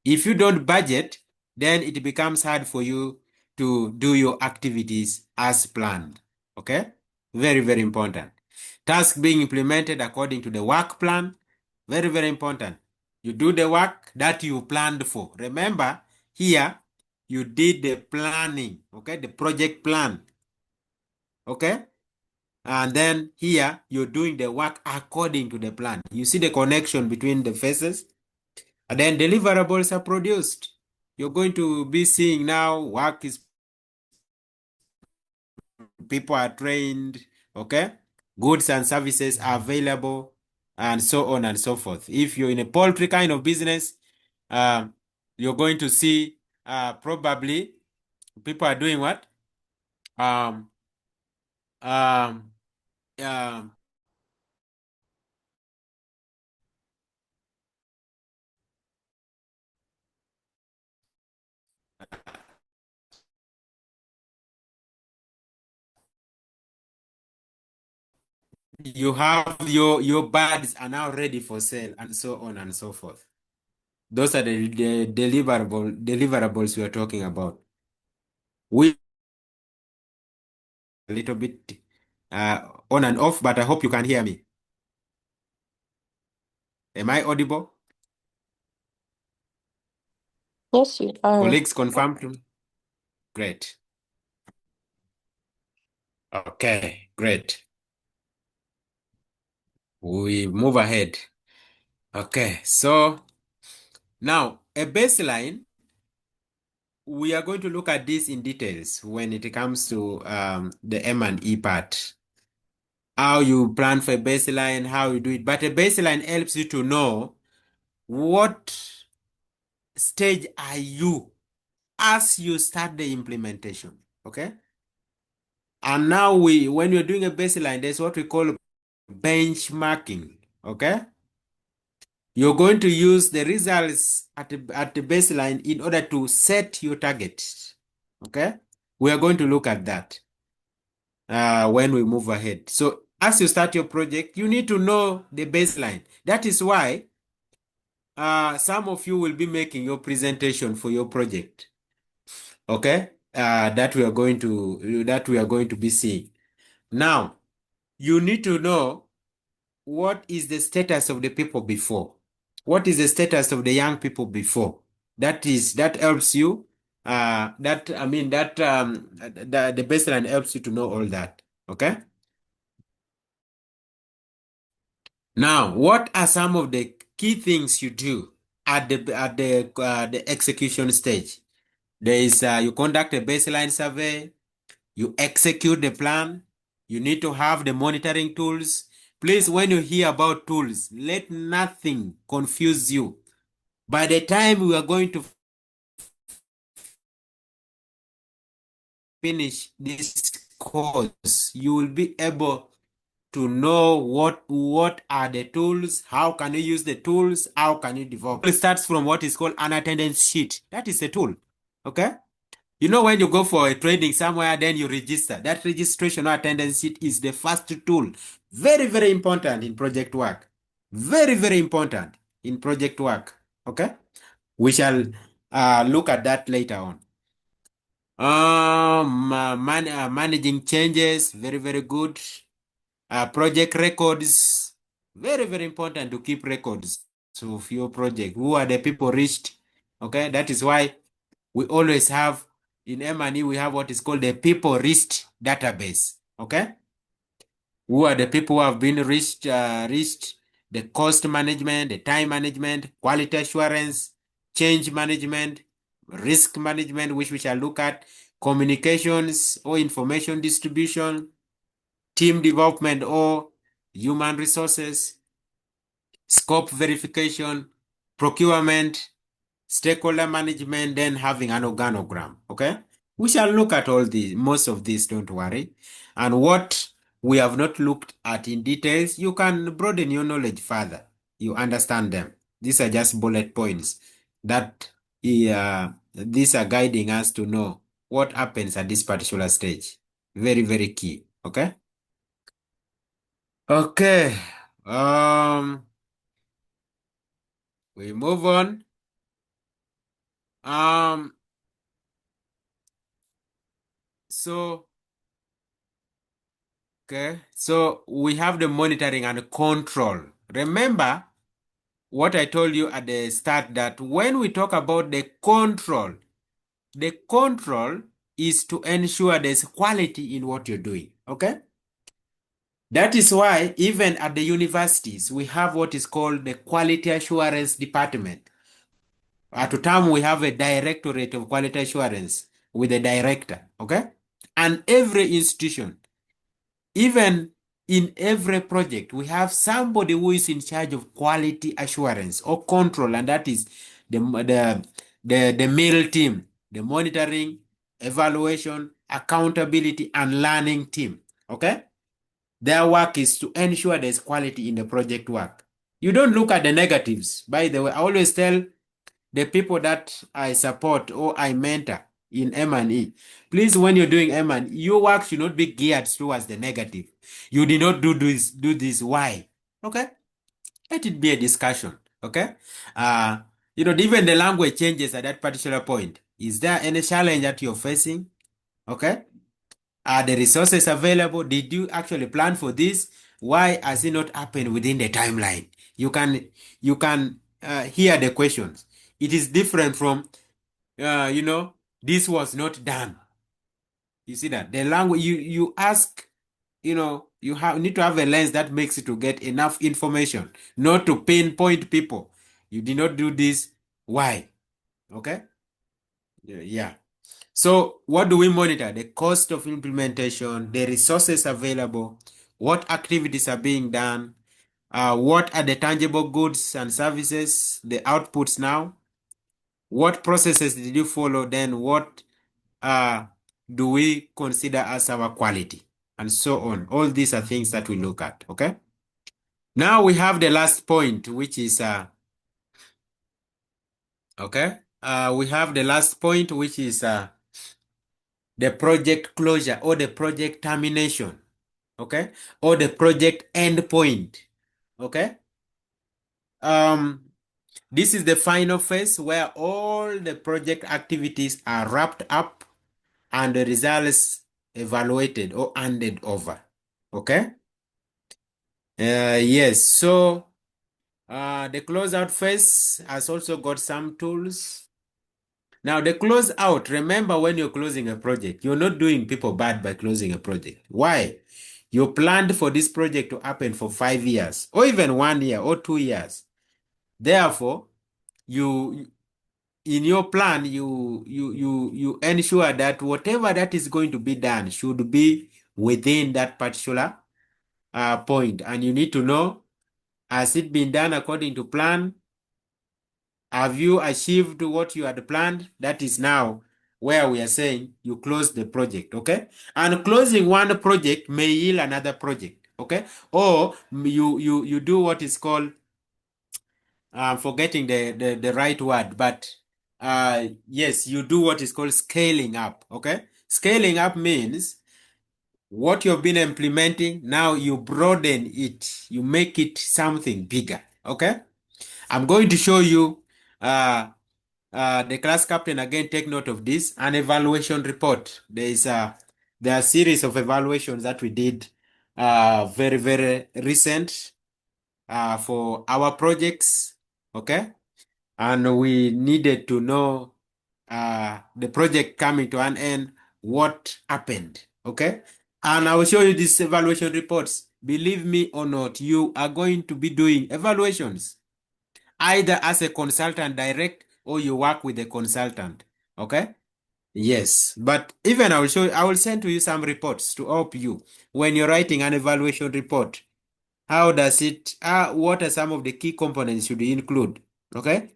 If you don't budget, then it becomes hard for you to do your activities as planned. Okay? Very, very important. Task being implemented according to the work plan. Very, very important. You do the work that you planned for. Remember, here, you did the planning. Okay? The project plan. Okay? And then here, you're doing the work according to the plan. You see the connection between the phases? And then deliverables are produced. You're going to be seeing now work is, people are trained, okay? Goods and services are available, and so on and so forth. If you're in a poultry kind of business, you're going to see probably people are doing what? Um, um, um, you have your birds are now ready for sale, and so on and so forth. Those are the deliverables we are talking about. We a little bit on and off, but I hope you can hear me. Am I audible? Yes, you are. Colleagues confirm to me? Great. Okay, great. We move ahead. Okay, so now a baseline, we are going to look at this in details when it comes to the M&E part. How you plan for a baseline, how you do it. But a baseline helps you to know what stage are you as you start the implementation. Okay? And now when you're doing a baseline, there's what we call benchmarking. Okay? You're going to use the results at the baseline in order to set your target. Okay? We are going to look at that when we move ahead. So as you start your project, you need to know the baseline. That is why some of you will be making your presentation for your project. Okay, that we are going to be seeing. Now, you need to know what is the status of the people before. What is the status of the young people before? That helps you. The baseline helps you to know all that. Okay. Now, what are some of the key things you do at the execution stage? There is you conduct a baseline survey, you execute the plan, you need to have the monitoring tools. Please, when you hear about tools, let nothing confuse you. By the time we are going to finish this course, you will be able to know what are the tools, how can you use the tools, how can you develop. It starts from what is called an attendance sheet. That is a tool. Okay? You know, when you go for a training somewhere, then you register. That registration or attendance sheet is the first tool. Very, very important in project work. Very, very important in project work. Okay? We shall look at that later on. Managing changes, very, very good. Project records, very, very important to keep records of your project. Who are the people reached? Okay, that is why we always have in M&E, we have what is called the people reached database. Okay, who are the people who have been reached, the cost management, the time management, quality assurance, change management, risk management, which we shall look at, communications or information distribution, team development or human resources, scope verification, procurement, stakeholder management, then having an organogram. Okay, we shall look at all these, most of these, don't worry. And what we have not looked at in details, you can broaden your knowledge further. You understand them. These are just bullet points that these are guiding us to know what happens at this particular stage. Very, very key. Okay. Okay. We move on. So we have the monitoring and control. Remember what I told you at the start, that when we talk about the control is to ensure there's quality in what you're doing. Okay. That is why even at the universities, we have what is called the quality assurance department. At the time, we have a directorate of quality assurance with a director, okay? And every institution, even in every project, we have somebody who is in charge of quality assurance or control, and that is the middle team, the monitoring, evaluation, accountability, and learning team, okay? Their work is to ensure there's quality in the project work. You don't look at the negatives. By the way, I always tell the people that I support or I mentor in M&E, please, when you're doing M&E, your work should not be geared towards the negative. You did not do this. Why? Okay? Let it be a discussion. Okay? Even the language changes at that particular point. Is there any challenge that you're facing? Okay? Are the resources available? Did you actually plan for this? Why has it not happened within the timeline? You can hear the questions. It is different from, this was not done. You see that? The language, you ask, you need to have a lens that makes it to get enough information, not to pinpoint people. You did not do this. Why? Okay? Yeah. So what do we monitor? The cost of implementation, the resources available, what activities are being done, what are the tangible goods and services, the outputs now, what processes did you follow, then what do we consider as our quality, and so on. All these are things that we look at, okay? Now we have the last point, which is, we have the last point, which is the project closure or the project termination, okay, or the project endpoint, okay. This is the final phase where all the project activities are wrapped up and the results evaluated or handed over, okay. Yes, so the closeout phase has also got some tools. Now, the close out, remember when you're closing a project, you're not doing people bad by closing a project. Why? You planned for this project to happen for 5 years, or even 1 year or 2 years. Therefore, you in your plan, you ensure that whatever that is going to be done should be within that particular point. And you need to know, has it been done according to plan? Have you achieved what you had planned? That is now where we are saying you close the project, okay? And closing one project may yield another project, okay? Or you do what is called, I'm forgetting the right word, but yes, you do what is called scaling up, okay? Scaling up means what you've been implementing, now you broaden it, you make it something bigger, okay? I'm going to show you the class captain again. Take note of this, an evaluation report. There are a series of evaluations that we did very, very recent for our projects, okay? And we needed to know the project coming to an end, what happened, okay? And I will show you these evaluation reports. Believe me or not, you are going to be doing evaluations either as a consultant direct or you work with a consultant, okay? Yes, but even I will send to you some reports to help you when you're writing an evaluation report. How does it, what are some of the key components should you include, okay?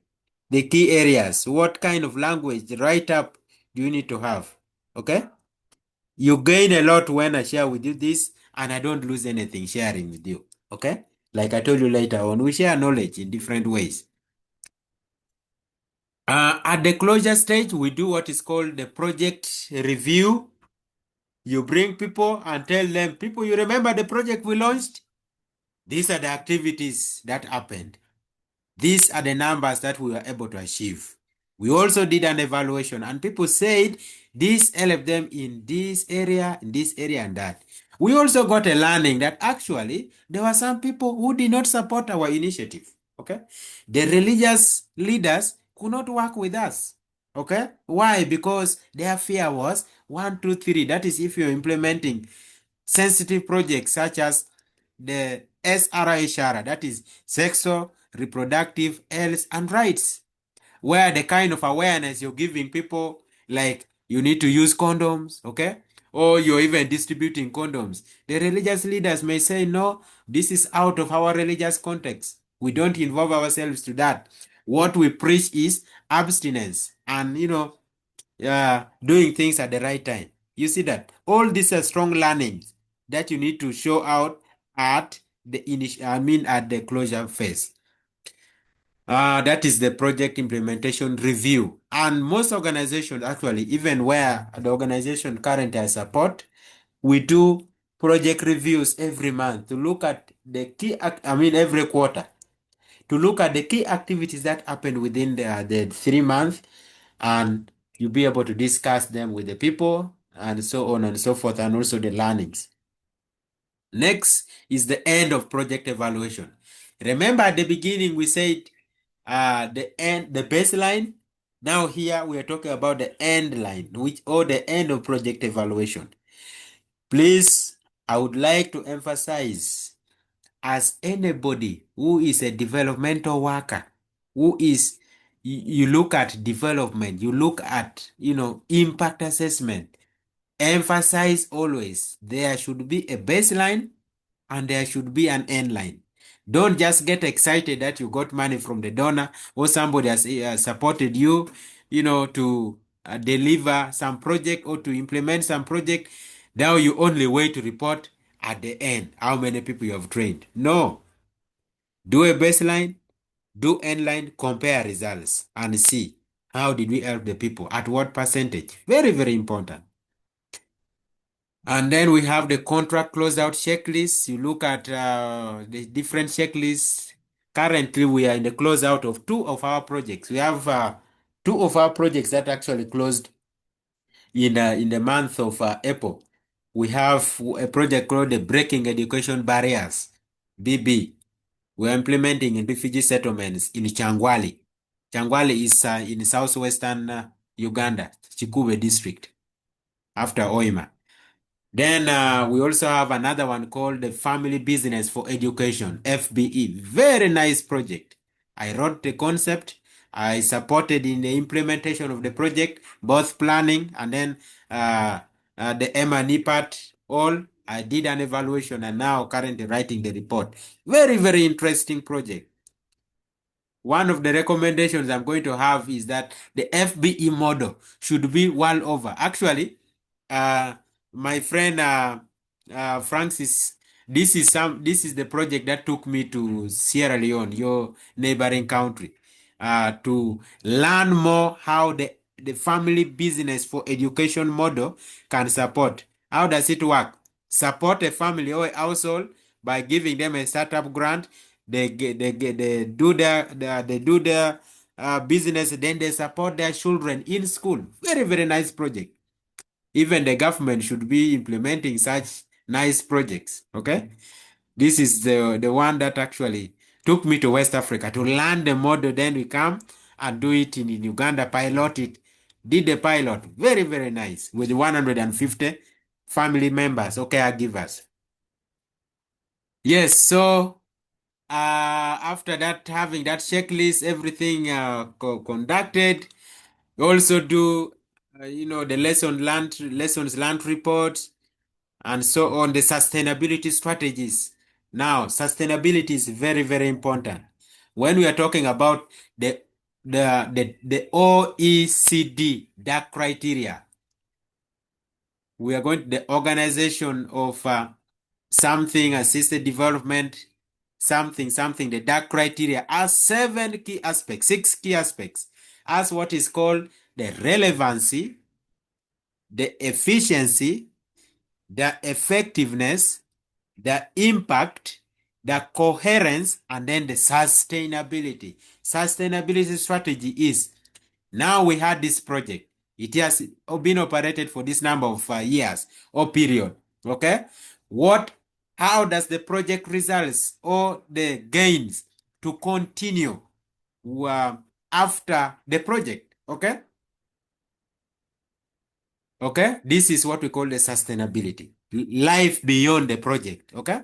The key areas, what kind of language, write-up do you need to have, okay? You gain a lot when I share with you this, and I don't lose anything sharing with you, okay? Like I told you later on, we share knowledge in different ways. At the closure stage, we do what is called the project review. You bring people and tell them, people, you remember the project we launched? These are the activities that happened. These are the numbers that we were able to achieve. We also did an evaluation and people said this helped them in this area, and that. We also got a learning that actually there were some people who did not support our initiative. Okay. The religious leaders could not work with us. Okay. Why? Because their fear was 1, 2, 3. That is if you're implementing sensitive projects such as the SRHR, that is sexual, reproductive health and rights, where the kind of awareness you're giving people, like you need to use condoms, okay? Or you're even distributing condoms. The religious leaders may say, no, this is out of our religious context. We don't involve ourselves to that. What we preach is abstinence and, doing things at the right time. You see that? All these are strong learnings that you need to show out at at the closure phase. That is the project implementation review. And most organizations, actually, even where the organization currently I support, we do project reviews every month to look at the every quarter, to look at the key activities that happen within the 3 months, and you'll be able to discuss them with the people and so on and so forth, and also the learnings. Next is the end of project evaluation. Remember at the beginning we said the baseline. Now here we are talking about the end line, or the end of project evaluation. Please, I would like to emphasize, as anybody who is a developmental worker, who is, you look at development, you look at, impact assessment, emphasize always there should be a baseline and there should be an end line. Don't just get excited that you got money from the donor or somebody has supported you, to deliver some project or to implement some project. Now you only wait to report at the end how many people you have trained. No. Do a baseline, do end line, compare results and see how did we help the people, at what percentage. Very, very important. And then we have the contract closeout checklist. You look at the different checklists. Currently, we are in the closeout of 2 of our projects. We have 2 of our projects that actually closed in the month of April. We have a project called the Breaking Education Barriers, BB. We're implementing in refugee settlements in Changwali. Changwali is in southwestern Uganda, Chikube district, after Oima. Then we also have another one called the Family Business for Education, FBE. Very nice project. I wrote the concept. I supported in the implementation of the project, both planning and then the M&E part, all. I did an evaluation and now currently writing the report. Very, very interesting project. One of the recommendations I'm going to have is that the FBE model should be well over. Actually, my friend Francis, this is the project that took me to Sierra Leone, your neighboring country, to learn more how the family business for education model can support. How does it work? Support a family or a household by giving them a startup grant. They do their business, then they support their children in school. Very, very nice project. Even the government should be implementing such nice projects. Okay, this is the one that actually took me to West Africa to learn the model. Then we come and do it in Uganda, pilot it, did the pilot. Very, very nice with 150 family members or caregivers. Yes, so after that, having that checklist, everything conducted, we also do the lessons learned reports, and so on, the sustainability strategies. Now, sustainability is very, very important. When we are talking about the OECD DAC criteria, we are going to the organization of something assisted development, something, the DAC criteria has 7 key aspects, 6 key aspects, as what is called the relevancy, the efficiency, the effectiveness, the impact, the coherence, and then the sustainability. Sustainability strategy is, now we had this project. It has been operated for this number of years or period. Okay? How does the project results or the gains to continue after the project? Okay? Okay? This is what we call the sustainability. Life beyond the project. Okay?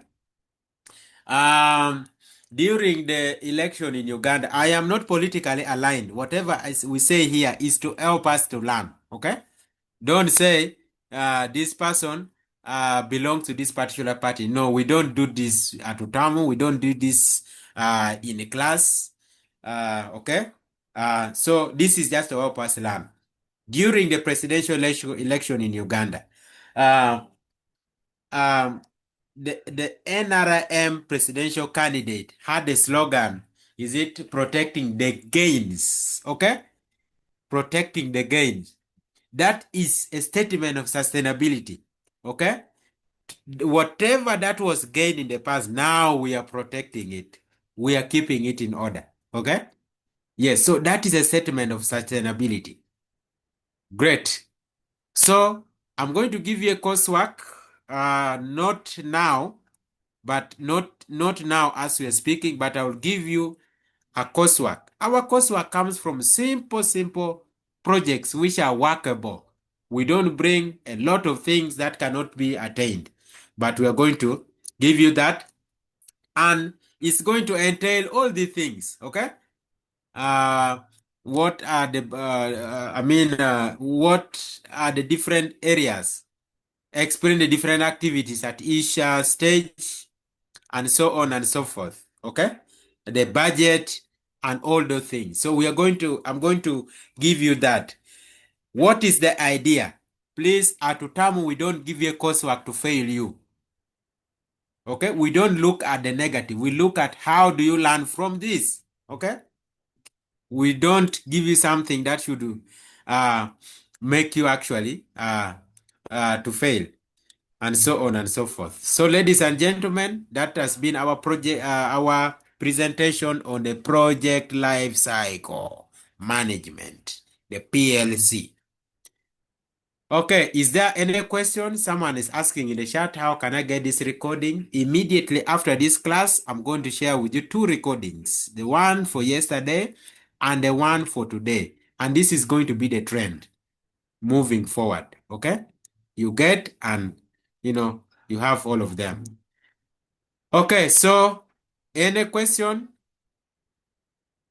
During the election in Uganda, I am not politically aligned. Whatever we say here is to help us to learn. Okay? Don't say this person belongs to this particular party. No, we don't do this at Utamu. We don't do this in a class. Okay? So this is just to help us learn. During the presidential election in Uganda, the NRM presidential candidate had a slogan. Is it protecting the gains? Okay? Protecting the gains. That is a statement of sustainability. Okay? Whatever that was gained in the past, now we are protecting it. We are keeping it in order. Okay? Yes, so that is a statement of sustainability. Great. So I'm going to give you a coursework. Not now, but not now as we are speaking, but I will give you a coursework. Our coursework comes from simple projects which are workable. We don't bring a lot of things that cannot be attained, but we are going to give you that, and it's going to entail all the things. Okay? What are the what are the different areas? Explain the different activities at each stage, and so on and so forth. Okay? The budget and all those things. So I'm going to give you that. What is the idea? Please, at Utamu, we don't give you a coursework to fail you. Okay? We don't look at the negative. We look at how do you learn from this. Okay? We don't give you something that should make you actually to fail. and so on and so forth. So, ladies and gentlemen, that has been our project, our presentation on the project life cycle management, the PLC. Okay, is there any question? Someone is asking in the chat, how can I get this recording? Immediately after this class, I'm going to share with you 2 recordings, the one for yesterday and the one for today. And this is going to be the trend moving forward, okay? You get and, you have all of them. Okay, so any question?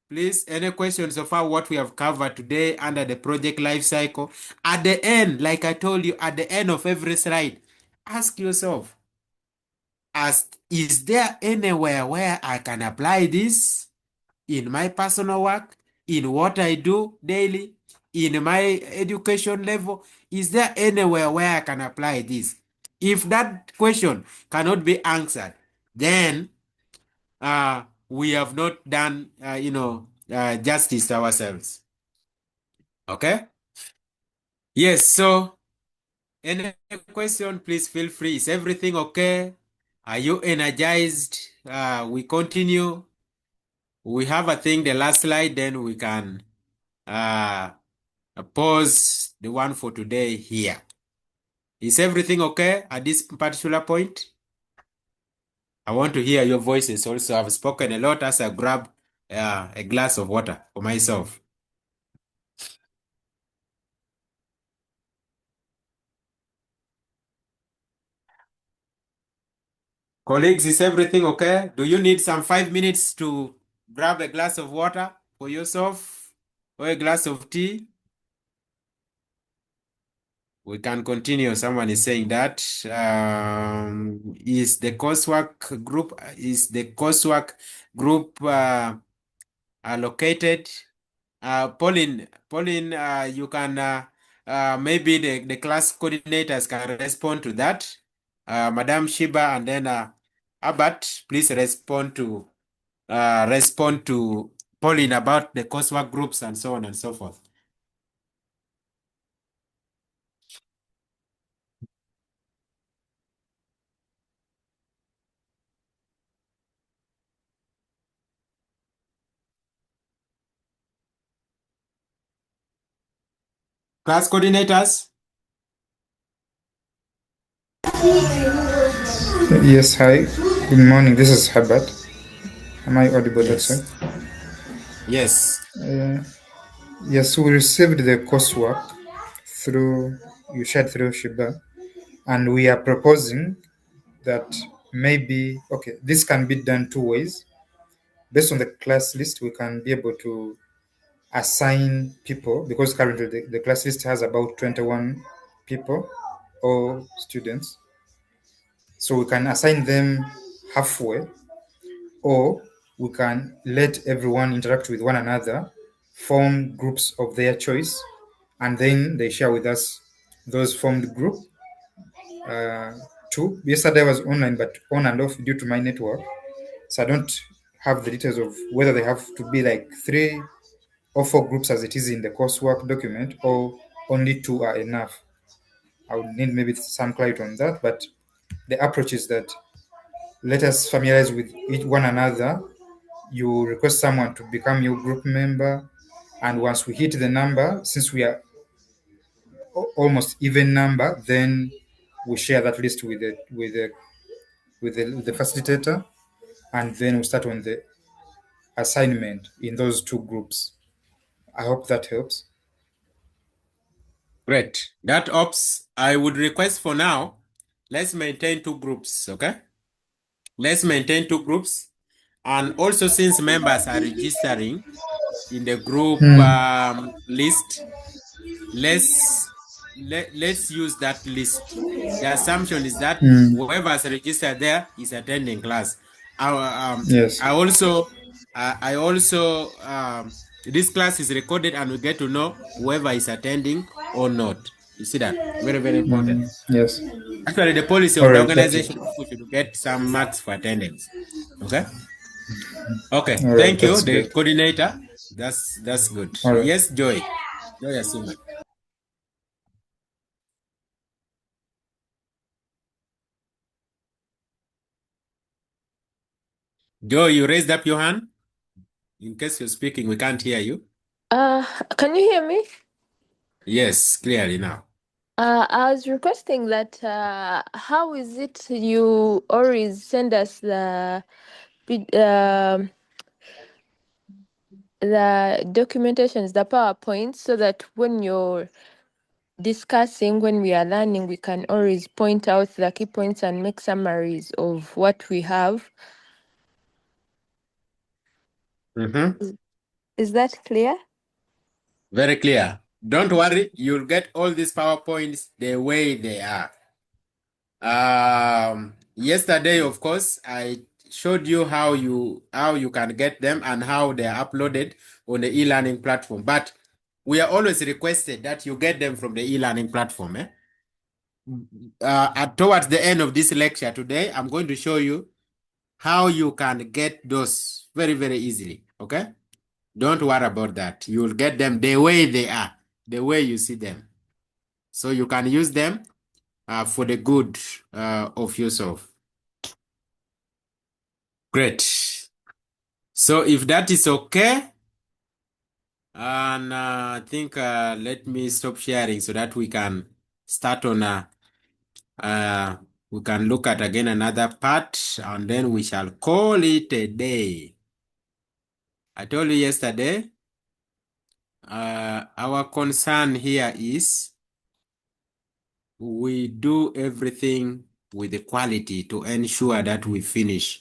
Please, any questions so far what we have covered today under the project life cycle? At the end, like I told you, at the end of every slide, ask yourself, is there anywhere where I can apply this in my personal work, in what I do daily, in my education level? Is there anywhere where I can apply this? If that question cannot be answered, then we have not done, justice to ourselves. Okay? Yes, so any question, please feel free. Is everything okay? Are you energized? We continue. We have, I think, the last slide, then we can pause the one for today here. Is everything okay at this particular point? I want to hear your voices also. I've spoken a lot as I grab a glass of water for myself. Colleagues, is everything okay? Do you need some 5 minutes to grab a glass of water for yourself or a glass of tea? We can continue. Someone is saying that. Is the coursework group allocated? Pauline, you can maybe the class coordinators can respond to that. Madam Shiba and then Abat, please respond to Pauline about the coursework groups and so on and so forth. Class coordinators? Yes, hi. Good morning. This is Habat. Am I audible? Yes. Yes. Yes, we received the coursework you shared through Shiba, and we are proposing that maybe, this can be done 2 ways. Based on the class list, we can be able to assign people, because currently the class list has about 21 people or students. So we can assign them halfway, or we can let everyone interact with one another, form groups of their choice, and then they share with us those formed group. Yesterday I was online, but on and off due to my network, so I don't have the details of whether they have to be like 3 or 4 groups as it is in the coursework document, or only 2 are enough. I would need maybe some clarity on that, but the approach is that let us familiarize with one another. You request someone to become your group member, and once we hit the number, since we are almost even number, then we share that list with the facilitator, and then we start on the assignment in those 2 groups. I hope that helps. Great. That helps. I would request for now, let's maintain 2 groups, okay? Let's maintain 2 groups. And also, since members are registering in the group list, let's use that list. The assumption is that whoever has registered there is attending class. Yes. I also this class is recorded and we get to know whoever is attending or not. You see that? Very, very important. Yes. Actually, the policy of the organization is we should get some marks for attendance. Okay. Okay. All right, Thank you, that's the great. coordinator. That's good. All right. Yes, Joy Asima. Joe, you raised up your hand. In case you're speaking, we can't hear you. Can you hear me? Yes, clearly now. I was requesting that how is it you always send us the documentations, the PowerPoints, so that when you're discussing, when we are learning, we can always point out the key points and make summaries of what we have. Is that clear? Very clear. Don't worry, you'll get all these PowerPoints the way they are. Yesterday, of course, I showed you how you can get them and how they are uploaded on the e-learning platform. But we are always requested that you get them from the e-learning platform. Towards the end of this lecture today, I'm going to show you how you can get those very, very easily. Okay? Don't worry about that. You'll get them the way they are, the way you see them. So you can use them for the good of yourself. Great. So if that is okay, and I think let me stop sharing so that we can start on we can look at again another part and then we shall call it a day. I told you yesterday, our concern here is we do everything with the quality to ensure that we finish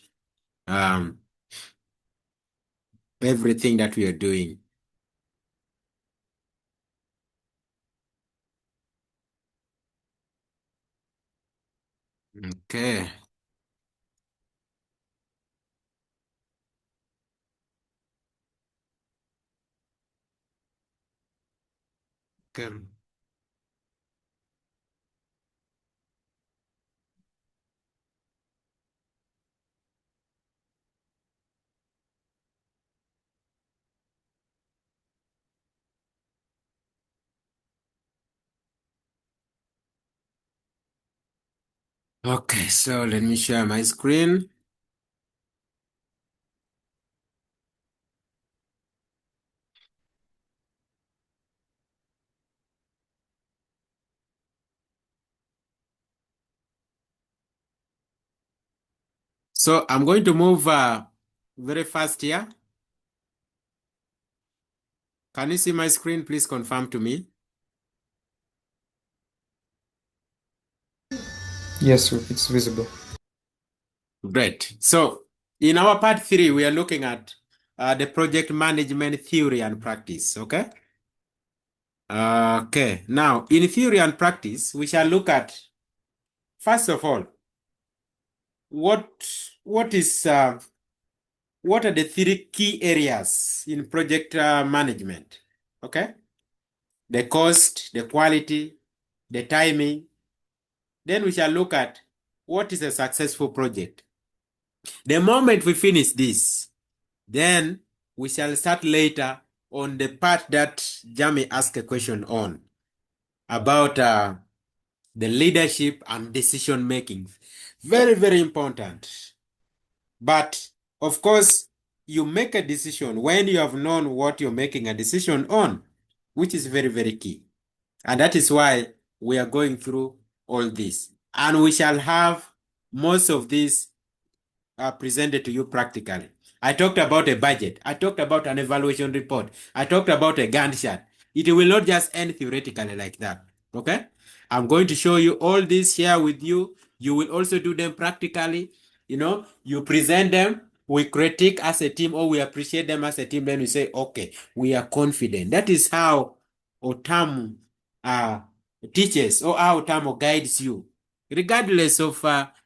everything that we are doing. Okay. Okay. Okay, so let me share my screen. So I'm going to move very fast here. Can you see my screen? Please confirm to me. Yes, it's visible. Great. So in our part 3, we are looking at the project management theory and practice, okay? Okay, now in theory and practice, we shall look at, first of all, what are the 3 key areas in project management, okay? The cost, the quality, the timing. Then we shall look at what is a successful project. The moment we finish this, then we shall start later on the part that Jamie asked a question on about the leadership and decision making. Very, very important. But of course, you make a decision when you have known what you're making a decision on, which is very, very key. And that is why we are going through all this. And we shall have most of this presented to you practically. I talked about a budget. I talked about an evaluation report. I talked about a Gantt chart. It will not just end theoretically like that. Okay? I'm going to show you all this here with you. You will also do them practically. You know, you present them. We critique as a team or we appreciate them as a team. Then we say, okay, we are confident. That is how Otamu teaches or how Otamu guides you. Regardless of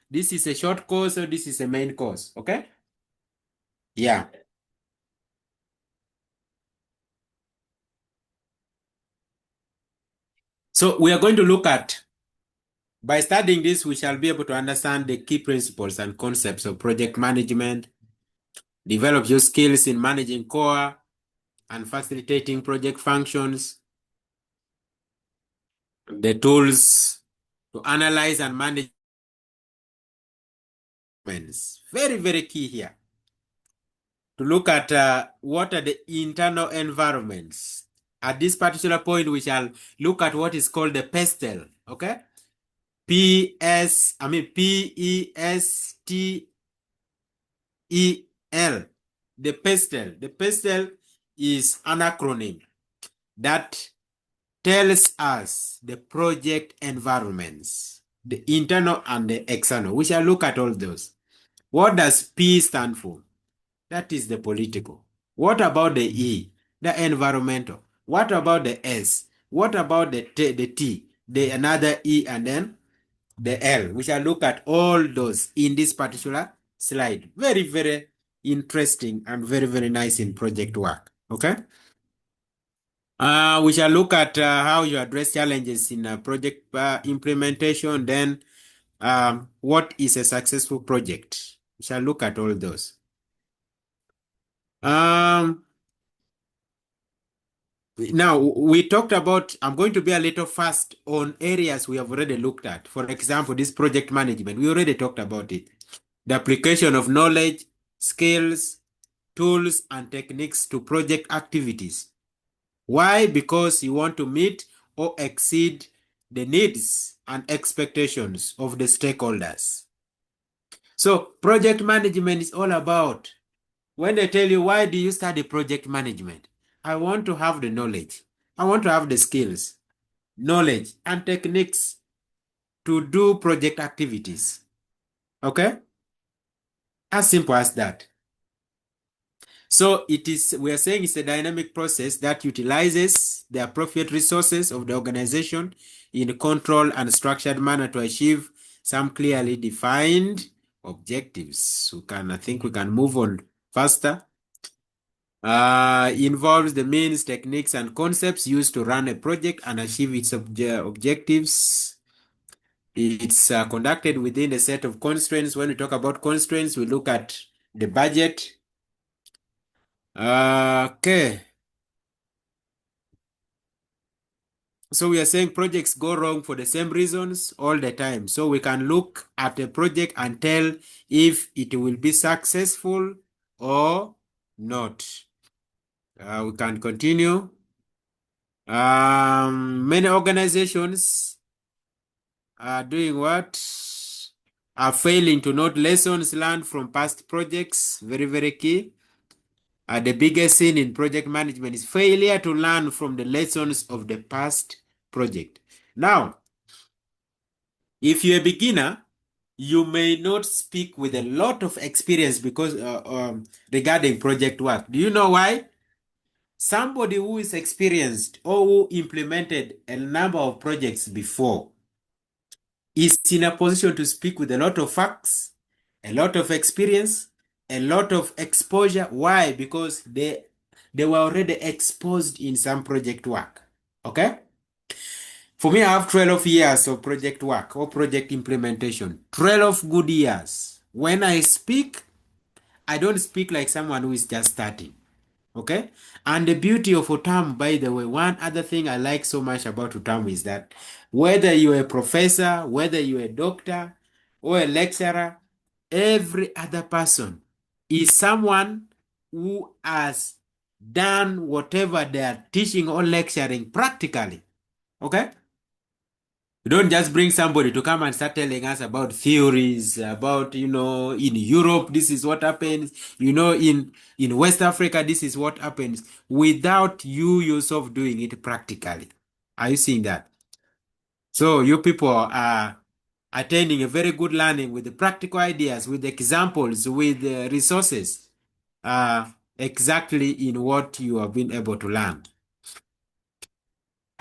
this is a short course or this is a main course, okay? Yeah. So we are going to look at, by studying this, we shall be able to understand the key principles and concepts of project management, develop your skills in managing core and facilitating project functions, the tools to analyze and manage. Very, very key here. to look at what are the internal environments. At this particular point, we shall look at what is called the pestle. Okay, PESTEL. The pestle. The pestle is an acronym that tells us the project environments, the internal and the external. We shall look at all those. What does P stand for? That is the political. What about the E? The environmental. What about the S? What about the T? The another E and then the L. We shall look at all those in this particular slide. Very, very interesting and very, very nice in project work. Okay. We shall look at how you address challenges in project implementation. Then what is a successful project? We shall look at all those. Now, we talked about, I'm going to be a little fast on areas we have already looked at. For example, this project management, we already talked about it. The application of knowledge, skills, tools, and techniques to project activities. Why? Because you want to meet or exceed the needs and expectations of the stakeholders. So project management is all about, when they tell you, why do you study project management? I want to have the knowledge. I want to have the skills, knowledge, and techniques to do project activities. Okay? As simple as that. So we are saying it's a dynamic process that utilizes the appropriate resources of the organization in a controlled and structured manner to achieve some clearly defined objectives. I think we can move on faster. Involves the means, techniques, and concepts used to run a project and achieve its objectives. It's conducted within a set of constraints. When we talk about constraints, we look at the budget. Okay. So we are saying projects go wrong for the same reasons all the time. So we can look at a project and tell if it will be successful or not. We can continue. Many organizations are doing what? Are failing to note lessons learned from past projects. Very, very key. The biggest sin in project management is failure to learn from the lessons of the past project. Now, if you're a beginner, you may not speak with a lot of experience because regarding project work. Do you know why? Somebody who is experienced or who implemented a number of projects before is in a position to speak with a lot of facts, a lot of experience, a lot of exposure. Why? Because they were already exposed in some project work. Okay? For me, I have 12 years of project work or project implementation. 12 good years. When I speak, I don't speak like someone who is just starting. Okay? And the beauty of UTAM, by the way, one other thing I like so much about UTAM is that whether you're a professor, whether you're a doctor or a lecturer, every other person is someone who has done whatever they are teaching or lecturing practically. Okay? You don't just bring somebody to come and start telling us about theories, about, in Europe, this is what happens, in West Africa, this is what happens, without you yourself doing it practically. Are you seeing that? So you people are attaining a very good learning with the practical ideas, with examples, with resources, exactly in what you have been able to learn.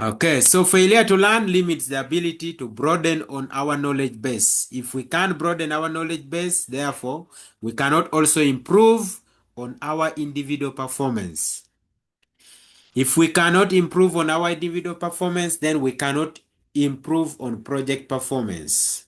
Okay, so failure to learn limits the ability to broaden on our knowledge base. If we can't broaden our knowledge base, therefore, we cannot also improve on our individual performance. If we cannot improve on our individual performance, then we cannot improve on project performance.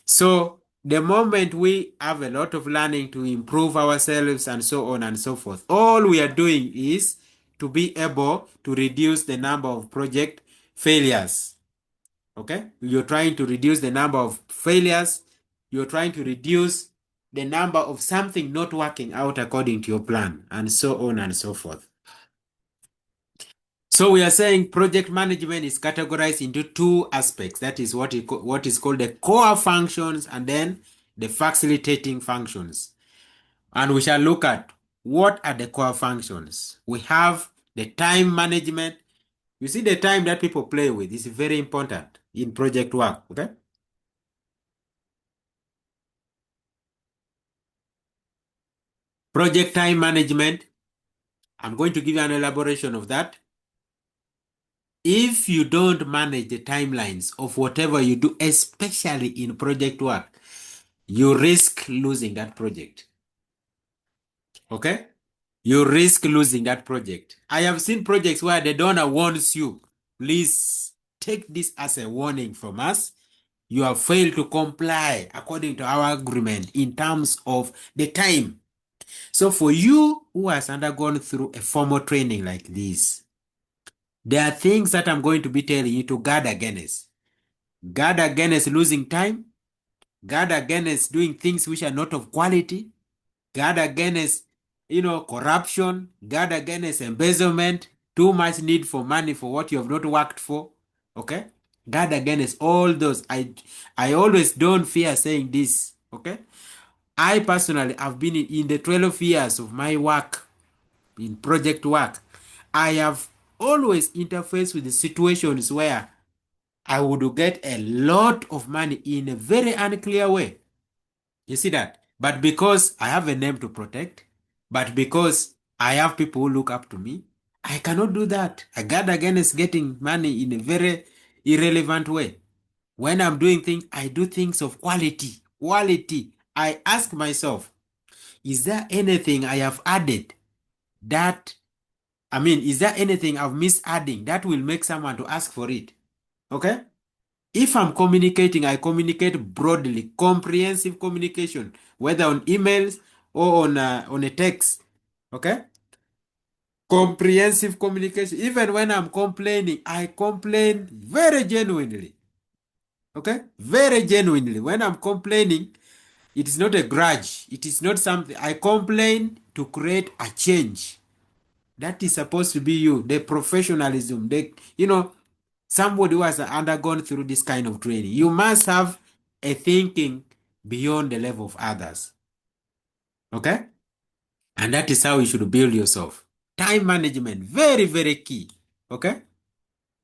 So the moment we have a lot of learning to improve ourselves and so on and so forth, all we are doing is to be able to reduce the number of project failures. Okay? You're trying to reduce the number of failures. You're trying to reduce the number of something not working out according to your plan, and so on and so forth. So we are saying project management is categorized into two aspects. That is what is called the core functions and then the facilitating functions. And we shall look at what are the core functions. We have the time management. You see, the time that people play with is very important in project work, okay? Project time management. I'm going to give you an elaboration of that. If you don't manage the timelines of whatever you do, especially in project work, you risk losing that project. Okay? You risk losing that project. I have seen projects where the donor warns you, please take this as a warning from us. You have failed to comply according to our agreement in terms of the time. So for you who has undergone through a formal training like this, there are things that I'm going to be telling you to guard against. Guard against losing time. Guard against doing things which are not of quality. Guard against, corruption. Guard against embezzlement. Too much need for money for what you have not worked for. Okay? Guard against all those. I always don't fear saying this. Okay? I personally have been in the 12 years of my work, in project work. I have always interfaced with the situations where I would get a lot of money in a very unclear way. You see that? But because I have a name to protect, but because I have people who look up to me, I cannot do that. I guard against getting money in a very irrelevant way. When I'm doing things, I do things of quality. Quality. I ask myself, is there anything I have added is there anything I've missed adding that will make someone to ask for it? Okay? If I'm communicating, I communicate broadly, comprehensive communication, whether on emails or on a text. Okay? Comprehensive communication. Even when I'm complaining, I complain very genuinely. Okay? Very genuinely. When I'm complaining, it is not a grudge. It is not something. I complain to create a change. That is supposed to be you, the professionalism, somebody who has undergone through this kind of training. You must have a thinking beyond the level of others. Okay? And that is how you should build yourself. Time management, very, very key. Okay?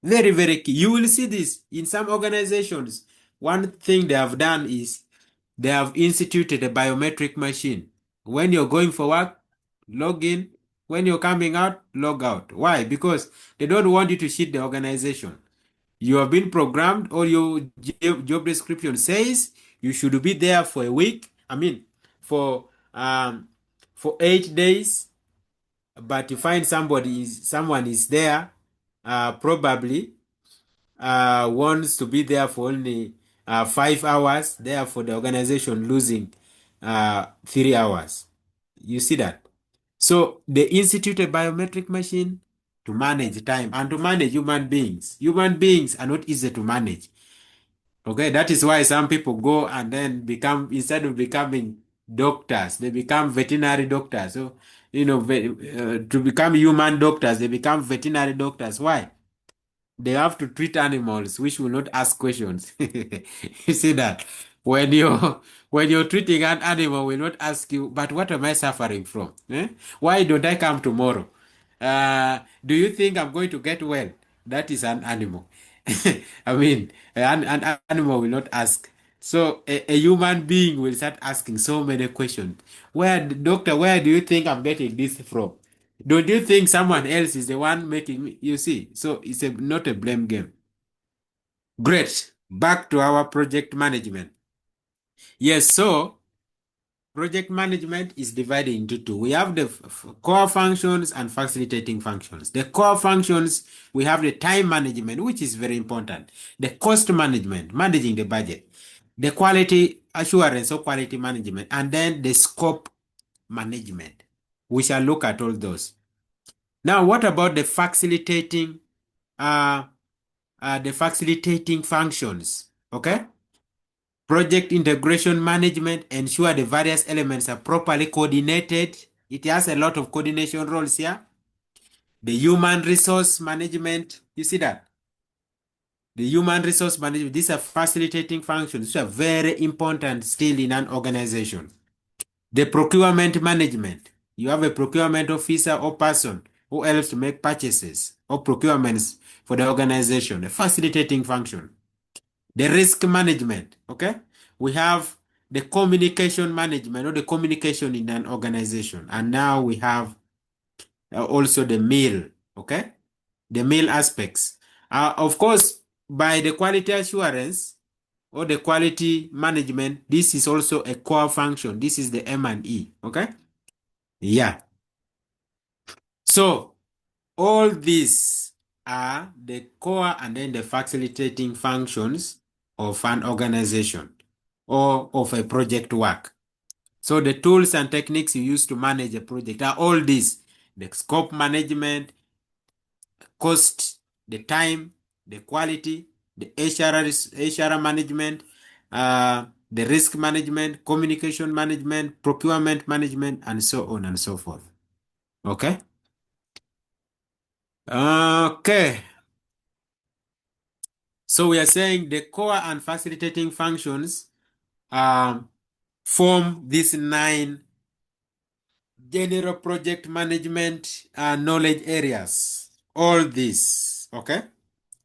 Very, very key. You will see this in some organizations. One thing they have done is they have instituted a biometric machine. When you're going for work, log in. When you're coming out, log out. Why? Because they don't want you to cheat the organization. You have been programmed, or your job description says you should be there for a week. For 8 days, but you find someone is there, probably wants to be there for only 5 hours. Therefore, the organization losing 3 hours. You see that? So they instituted biometric machine to manage time and to manage human beings. Human beings are not easy to manage. Okay, that is why some people go and then instead of becoming doctors, they become veterinary doctors. So, to become human doctors, they become veterinary doctors. Why? They have to treat animals which will not ask questions. You see that? When you're treating an animal, will not ask you, but what am I suffering from? Why don't I come tomorrow? Do you think I'm going to get well? That is an animal. An animal will not ask. So a human being will start asking so many questions. Doctor, where do you think I'm getting this from? Don't you think someone else is the one making me? You see, so it's not a blame game. Great. Back to our project management. Yes, so project management is divided into two. We have the core functions and facilitating functions. The core functions, we have the time management, which is very important. The cost management, managing the budget. The quality assurance or quality management. And then the scope management. We shall look at all those. Now, what about the facilitating functions? Okay. Project integration management, ensure the various elements are properly coordinated. It has a lot of coordination roles here. The human resource management, you see that? The human resource management, these are facilitating functions which are very important still in an organization. The procurement management, you have a procurement officer or person who helps to make purchases or procurements for the organization, a facilitating function. The risk management, okay? We have the communication management or the communication in an organization. And now we have also the meal, okay? The meal aspects. Of course, by the quality assurance or the quality management, this is also a core function. This is the M&E, okay? Yeah. So all these are the core and then the facilitating functions of an organization or of a project work. So the tools and techniques you use to manage a project are all these: the scope management, cost, the time, the quality, the HR management, the risk management, communication management, procurement management, and so on and so forth. Okay? Okay. So we are saying the core and facilitating functions form these 9 general project management knowledge areas. All these, okay?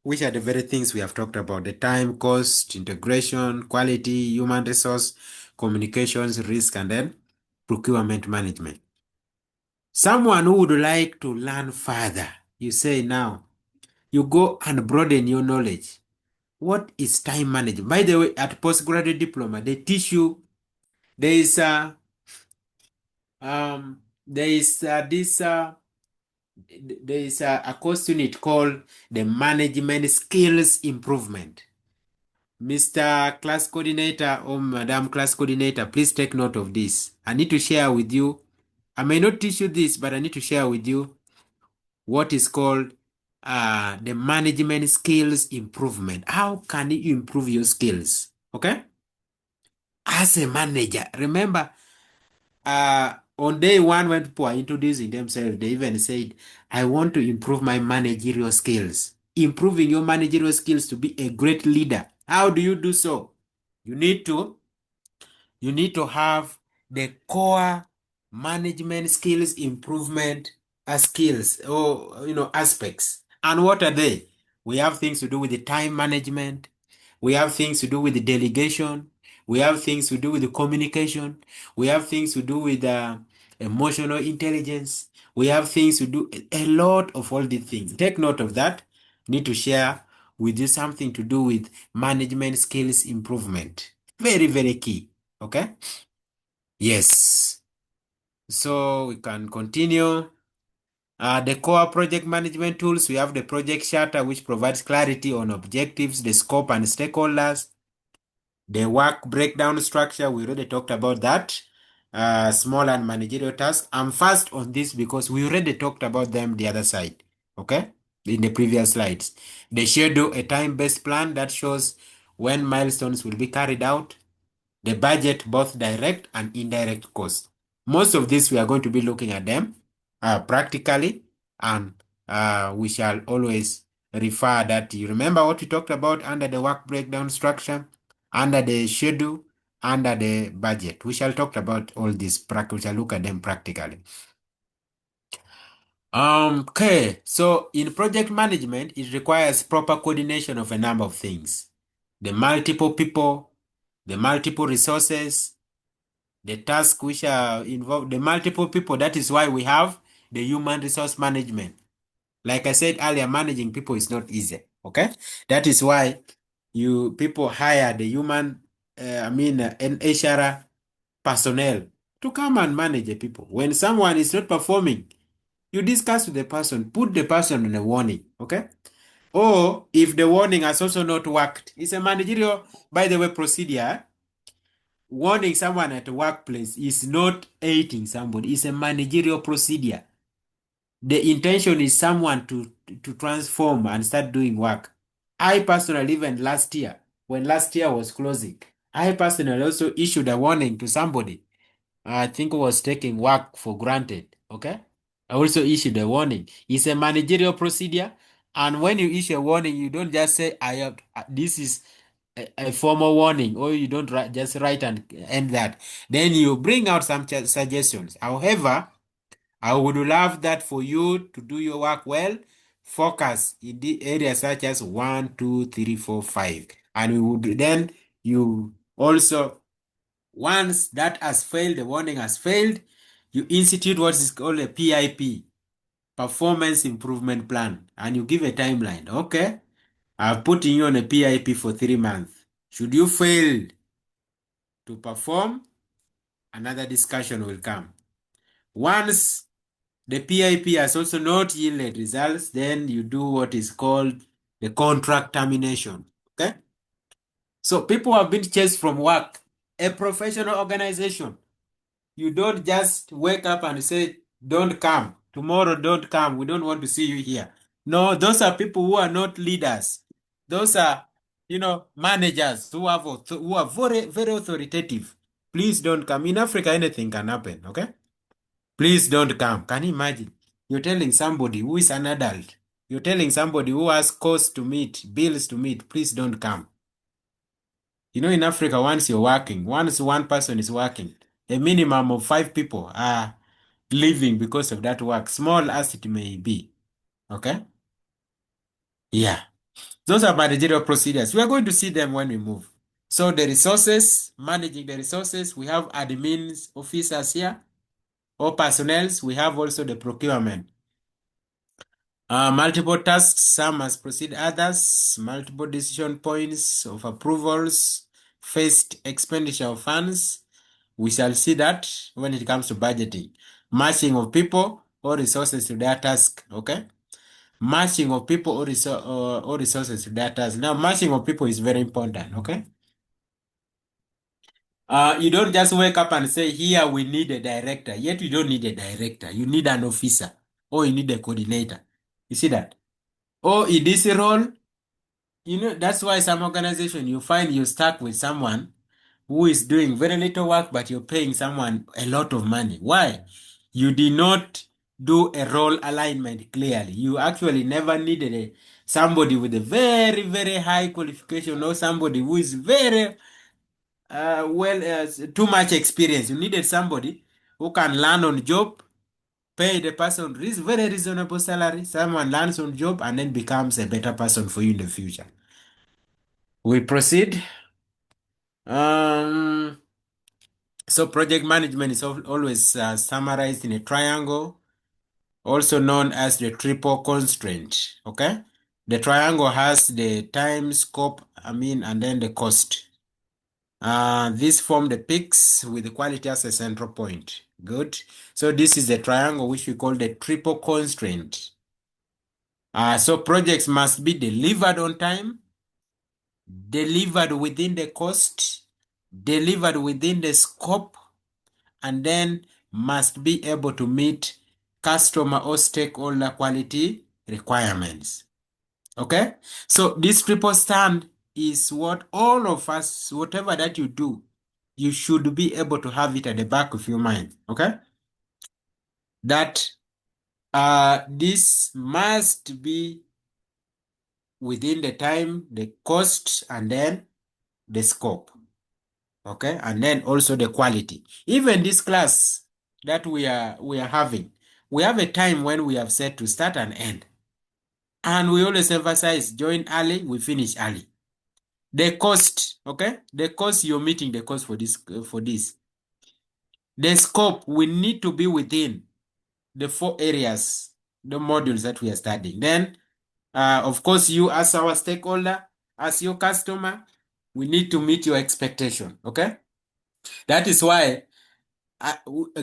Which are the very things we have talked about: the time, cost, integration, quality, human resource, communications, risk, and then procurement management. Someone who would like to learn further, you say now, you go and broaden your knowledge. What is time management? By the way, at postgraduate diploma, they teach you, there is a course unit called the management skills improvement. Mr. Class Coordinator or Madam Class Coordinator, please take note of this. I need to share with you. I may not teach you this, but I need to share with you what is called the management skills improvement. How can you improve your skills? Okay? As a manager, remember, on day one when people are introducing themselves, they even said, I want to improve my managerial skills. Improving your managerial skills to be a great leader. How do you do so? You need to have the core management skills improvement skills or aspects. And what are they? We have things to do with the time management. We have things to do with the delegation. We have things to do with the communication. We have things to do with emotional intelligence. We have things to do, a lot of all these things. Take note of that. Need to share with you something to do with management skills improvement. Very, very key. Okay? Yes. So we can continue. The core project management tools, we have the project charter, which provides clarity on objectives, the scope and stakeholders. The work breakdown structure, we already talked about that. Small and managerial tasks. I'm fast on this because we already talked about them the other side. Okay? In the previous slides. The schedule, a time-based plan that shows when milestones will be carried out. The budget, both direct and indirect costs. Most of this, we are going to be looking at them practically, and we shall always refer that. You remember what we talked about under the work breakdown structure, under the schedule, under the budget. We shall talk about all this. We shall look at them practically. Okay, so in project management, it requires proper coordination of a number of things. The multiple people, the multiple resources, the tasks which are involved, the multiple people. That is why we have the human resource management. Like I said earlier, managing people is not easy. Okay, that is why people hire the human, HR personnel to come and manage the people. When someone is not performing, you discuss with the person, put the person on a warning. Okay, or if the warning has also not worked, it's a managerial, by the way, procedure. Warning someone at the workplace is not hating somebody. It's a managerial procedure. The intention is someone to transform and start doing work. I personally, even last year, when last year was closing, I personally also issued a warning to somebody. I think was taking work for granted. Okay. I also issued a warning. It's a managerial procedure. And when you issue a warning, you don't just say, I have, this is a formal warning, or you don't just write and end that. Then you bring out some suggestions. However, I would love that for you to do your work well. Focus in the areas such as 1, 2, 3, 4, 5. And we would then you also, once that has failed, the warning has failed, you institute what is called a PIP, Performance Improvement Plan, and you give a timeline. Okay, I've put you on a PIP for 3 months. Should you fail to perform, another discussion will come. Once the PIP has also not yielded results, then you do what is called the contract termination. Okay, so people have been chased from work. A professional organization, you don't just wake up and say, don't come. Tomorrow, don't come. We don't want to see you here. No, those are people who are not leaders. Those are, managers who are very, very authoritative. Please don't come. In Africa, anything can happen, okay? Please don't come. Can you imagine? You're telling somebody who is an adult, you're telling somebody who has costs to meet, bills to meet, please don't come. In Africa, once one person is working, a minimum of 5 people are leaving because of that work, small as it may be. Okay? Yeah. Those are managerial procedures. We are going to see them when we move. So the resources, managing the resources, we have admins, officers here, or personnels. We have also the procurement. Multiple tasks, some must proceed others, multiple decision points of approvals, phased expenditure of funds. We shall see that when it comes to budgeting. Matching of people or resources to their task, okay? Matching of people or resources to their task. Now, matching of people is very important, okay? You don't just wake up and say, here we need a director. Yet you don't need a director. You need an officer or you need a coordinator. You see that? Or in this role, that's why some organization you find you're stuck with someone who is doing very little work, but you're paying someone a lot of money. Why? You did not do a role alignment clearly. You actually never needed somebody with a very, very high qualification or somebody who is very, too much experience. You needed somebody who can learn on job, pay the person very reasonable salary. Someone learns on job and then becomes a better person for you in the future. We proceed. So project management is always summarized in a triangle, also known as the triple constraint. Okay, the triangle has the time, scope, and then the cost. This form the peaks with the quality as a central point. Good. So this is the triangle which we call the triple constraint. So projects must be delivered on time, delivered within the cost, delivered within the scope, and then must be able to meet customer or stakeholder quality requirements. Okay? So this triple stand is what all of us, whatever that you do, you should be able to have it at the back of your mind. Okay? That this must be within the time, the cost, and then the scope. Okay? And then also the quality. Even this class that we are having, we have a time when we have set to start and end. And we always emphasize join early, we finish early. The cost, okay? The cost you're meeting, the cost for this. The scope, we need to be within the 4 areas, the modules that we are studying. Then, of course, you as our stakeholder, as your customer, we need to meet your expectation, okay? That is why I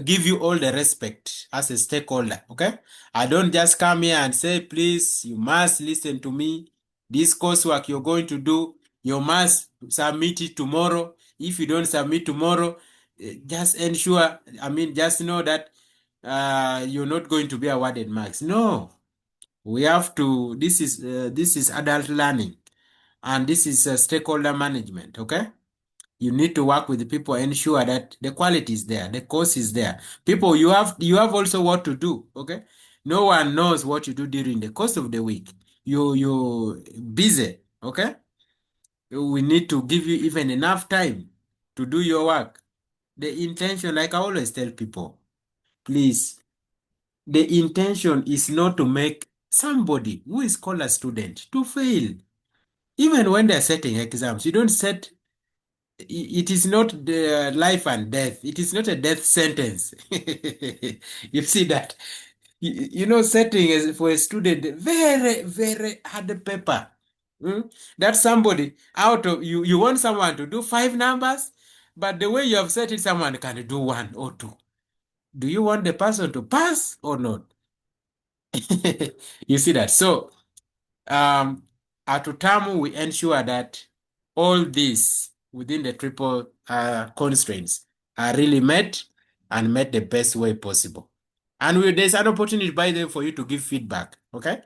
give you all the respect as a stakeholder, okay? I don't just come here and say, please, you must listen to me. This coursework you're going to do, you must submit it tomorrow. If you don't submit tomorrow, just ensure, just know that you're not going to be awarded marks. No, we have to, this is adult learning, and this is stakeholder management, okay? You need to work with the people, ensure that the quality is there, the course is there. People, you have also what to do. Okay, no one knows what you do during the course of the week. You busy. Okay, we need to give you even enough time to do your work. The intention, like I always tell people, please, the intention is not to make somebody who is called a student to fail. Even when they're setting exams, you don't set, it is not the life and death. It is not a death sentence. You see that? Setting is for a student, very, very hard paper. That somebody out of you want someone to do 5 numbers, but the way you have set it, someone can do 1 or 2. Do you want the person to pass or not? You see that? So, at Utamu, we ensure that all these within the triple constraints are really met and met the best way possible. And there's an opportunity by them for you to give feedback, okay?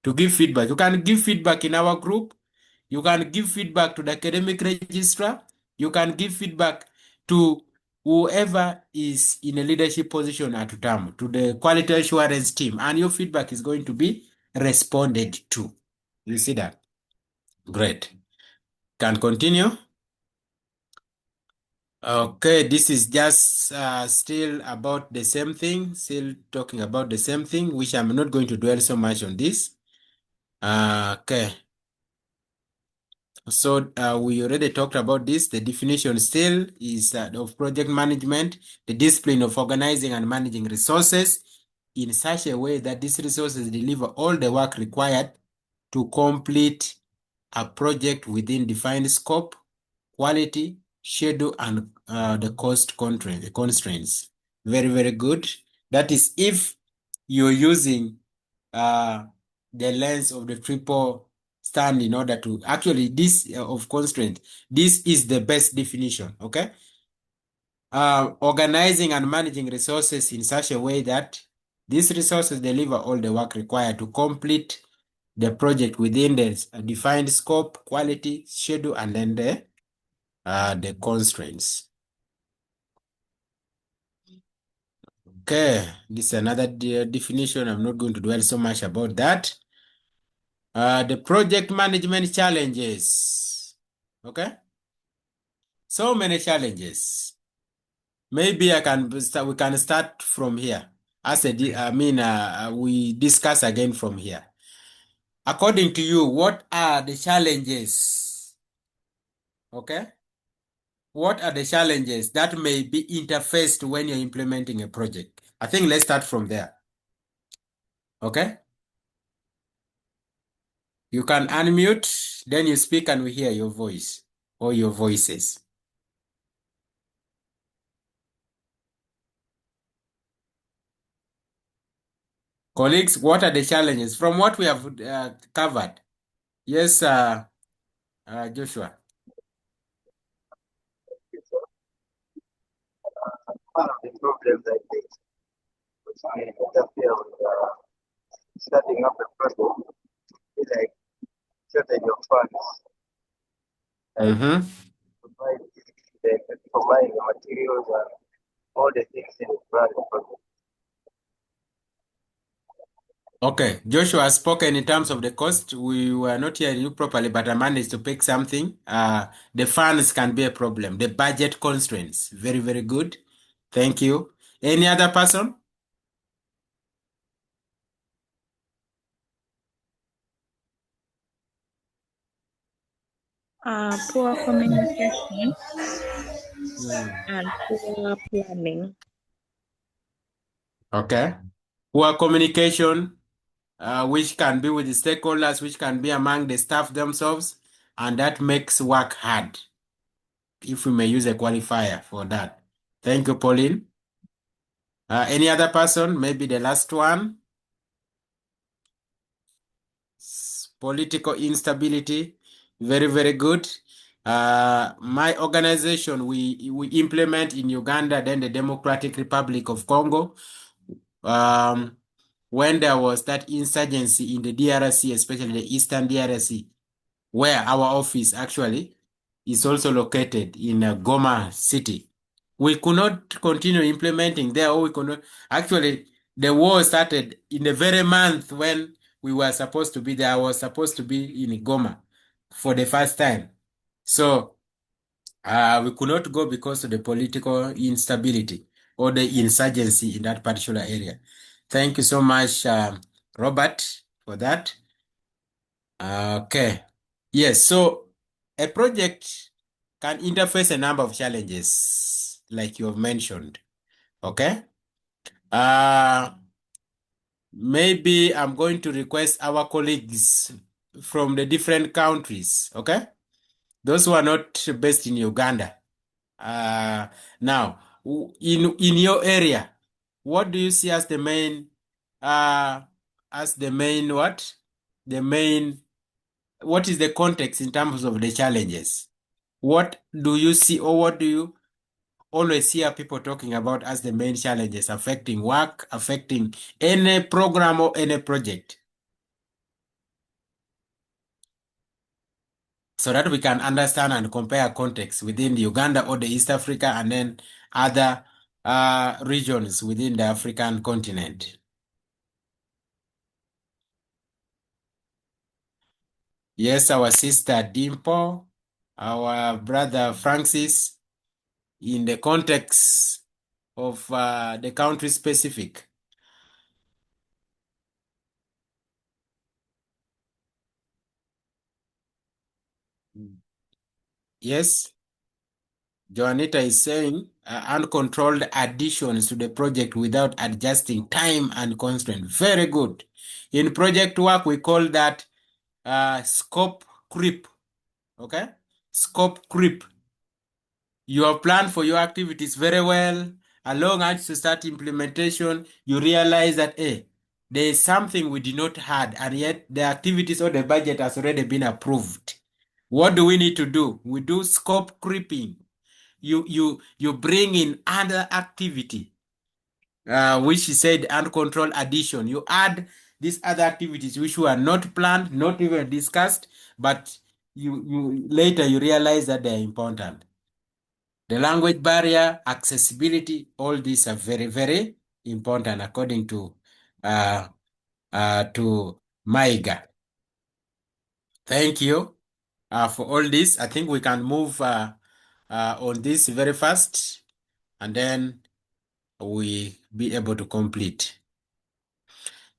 To give feedback. You can give feedback in our group. You can give feedback to the academic registrar. You can give feedback to whoever is in a leadership position at Utamu, to the quality assurance team, and your feedback is going to be responded to. You see that? Great. Can continue. Okay, this is just still about the same thing, still talking about the same thing, which I'm not going to dwell so much on this. Okay. So we already talked about this. The definition still is of project management, the discipline of organizing and managing resources in such a way that these resources deliver all the work required to complete a project within defined scope, quality, schedule, and the cost constraints. Very, very good. That is if you're using the lens of the triple stand in order to actually this of constraint. This is the best definition. Okay. Organizing and managing resources in such a way that these resources deliver all the work required to complete the project within the defined scope, quality, schedule, and then the constraints. Okay, this is another definition. I'm not going to dwell so much about that. The project management challenges. Okay, so many challenges. Maybe we can start from here. We discuss again from here. According to you, what are the challenges? Okay. What are the challenges that may be interfaced when you're implementing a project? I think let's start from there. Okay? You can unmute, then you speak and we hear your voice or your voices. Colleagues, what are the challenges from what we have covered? Yes, Joshua. One of the problems I face, which may interfere with starting up a project, is like shortage of funds. Providing the materials and all the things in the project. Okay, Joshua has spoken in terms of the cost. We were not hearing you properly, but I managed to pick something. The funds can be a problem. The budget constraints. Very, very good. Thank you. Any other person? Poor communication and poor planning. Okay. Poor communication, which can be with the stakeholders, which can be among the staff themselves, and that makes work hard, if we may use a qualifier for that. Thank you, Pauline. Any other person? Maybe the last one? Political instability. Very, very good. My organization, we implement in Uganda, then the Democratic Republic of Congo. When there was that insurgency in the DRC, especially the Eastern DRC, where our office actually is also located in Goma city. We could not continue implementing there, or we could not. Actually, the war started in the very month when we were supposed to be there. I was supposed to be in Goma for the first time. So we could not go because of the political instability or the insurgency in that particular area. Thank you so much, Robert, for that. Okay. Yes, so a project can interface a number of challenges, like you have mentioned. Okay. Maybe I'm going to request our colleagues from the different countries, okay? Those who are not based in Uganda. Now, in your area, what do you see as the main, what? The main, what is the context in terms of the challenges? What do you see, or what do you always hear people talking about as the main challenges affecting work, affecting any program or any project? So that we can understand and compare context within the Uganda or the East Africa and then other regions within the African continent. Yes, our sister Dimple, our brother Francis, in the context of the country specific. Yes, Joanita is saying uncontrolled additions to the project without adjusting time and constraint. Very good. In project work, we call that scope creep. Okay? Scope creep. You have planned for your activities very well. Along as you start implementation, you realize that, hey, there is something we did not had, and yet the activities or the budget has already been approved. What do we need to do? We do scope creeping. You bring in other activity, which she said uncontrolled addition. You add these other activities which were not planned, not even discussed, but you later you realize that they are important. The language barrier, accessibility, all these are very, very important according to Maiga. Thank you for all this. I think we can move on this very fast, and then we be able to complete.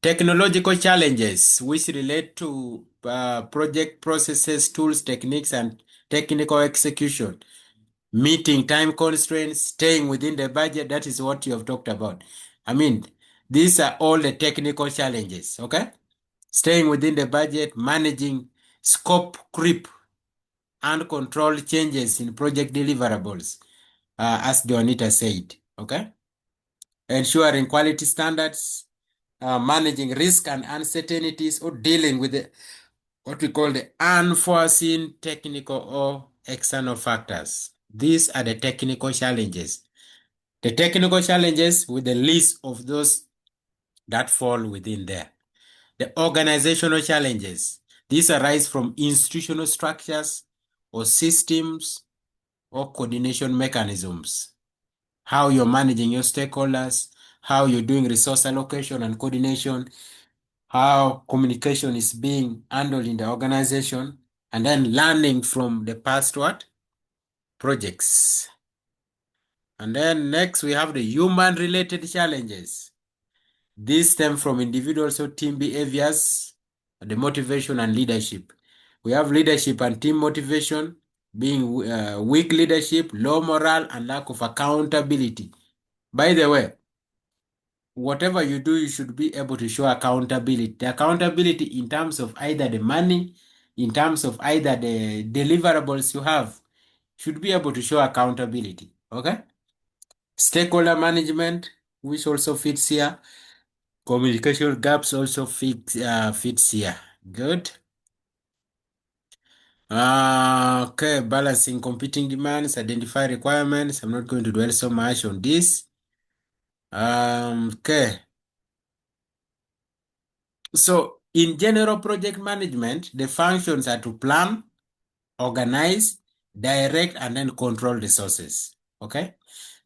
Technological challenges which relate to project processes, tools, techniques, and technical execution. Meeting time constraints, staying within the budget, that is what you have talked about. I mean, these are all the technical challenges, okay? Staying within the budget, managing scope creep, uncontrolled changes in project deliverables, as Donita said, okay? Ensuring quality standards, managing risk and uncertainties, or dealing with what we call the unforeseen technical or external factors. These are the technical challenges. The technical challenges with the list of those that fall within there. The organizational challenges. These arise from institutional structures or systems or coordination mechanisms. How you're managing your stakeholders, how you're doing resource allocation and coordination, how communication is being handled in the organization, and then learning from the past projects. And then next we have the human related challenges. These stem from individuals or team behaviors, the motivation and leadership. We have leadership and team motivation being weak leadership, low morale, and lack of accountability. By the way, whatever you do, you should be able to show accountability. The accountability in terms of either the money, in terms of either the deliverables you have, should be able to show accountability. Okay? Stakeholder management, which also fits here. Communication gaps also fits here. Good. Okay, balancing competing demands, identify requirements. I'm not going to dwell so much on this. Okay. So in general project management, the functions are to plan, organize, direct, and then control resources. Okay,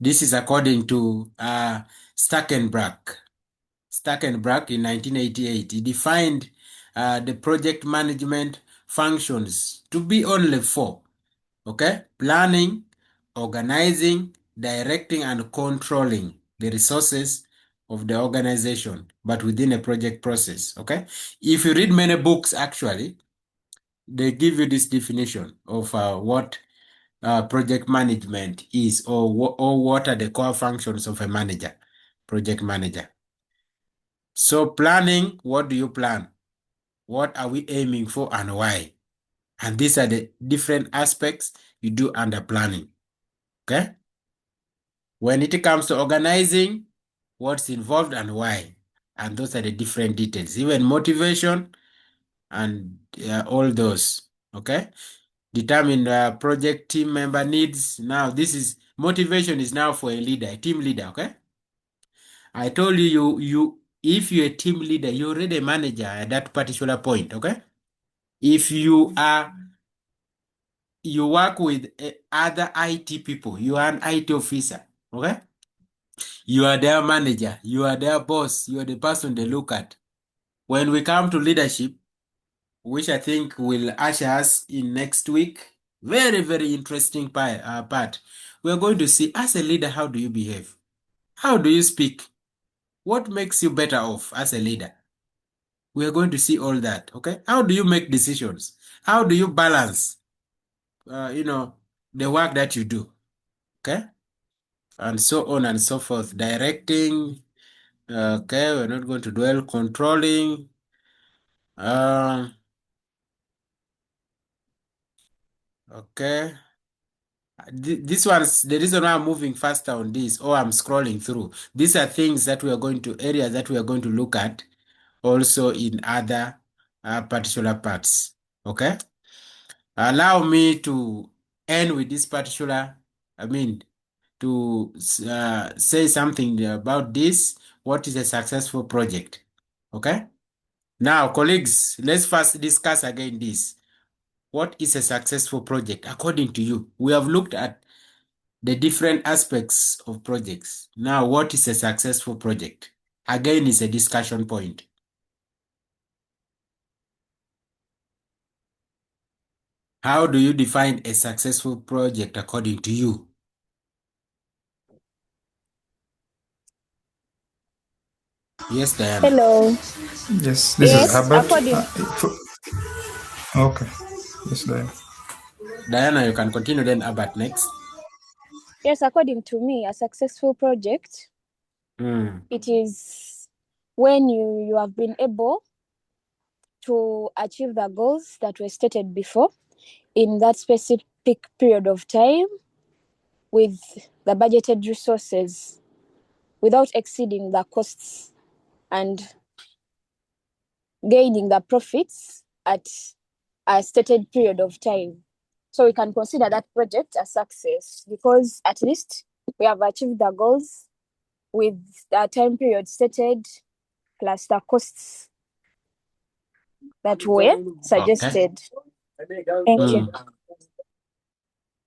this is according to Stackenbrack. Stackenbrack in 1988. He defined the project management functions to be only four. Okay, planning, organizing, directing, and controlling the resources of the organization, but within a project process. Okay, if you read many books, actually, they give you this definition of what project management is, or what are the core functions of a manager, project manager. So planning, what do you plan? What are we aiming for and why? And these are the different aspects you do under planning. Okay? When it comes to organizing, what's involved and why? And those are the different details, even motivation and all those. Okay? Determine project team member needs. Now, this is motivation is now for a leader, a team leader. Okay? I told you, if you're a team leader, you're already a manager at that particular point. Okay? If you work with other IT people, you are an IT officer. Okay? You are their manager, you are their boss, you are the person they look at. When we come to leadership, which I think will usher us in next week, very, very interesting part. We're going to see, as a leader, how do you behave? How do you speak? What makes you better off as a leader? We are going to see all that, okay? How do you make decisions? How do you balance, the work that you do, okay? And so on and so forth. Directing, okay, we're not going to dwell. Controlling, okay. This one's the reason why I'm moving faster on this, or I'm scrolling through. These are things that we are going to, areas that we are going to look at also in other particular parts. Okay. Allow me to end with this particular, to say something about this. What is a successful project? Okay. Now, colleagues, let's first discuss again this. What is a successful project according to you? We have looked at the different aspects of projects. Now, what is a successful project? Again, is a discussion point. How do you define a successful project according to you? Yes, Diana. Hello. Yes, this is Yes, Herbert. according Okay. Yes, Diana. Diana, you can continue, then Abat next. yes, according to me, a successful project, it is when you have been able to achieve the goals that were stated before in that specific period of time with the budgeted resources without exceeding the costs and gaining the profits at a stated period of time. So we can consider that project a success because at least we have achieved the goals with the time period stated plus the costs that were suggested. Okay. Thank you.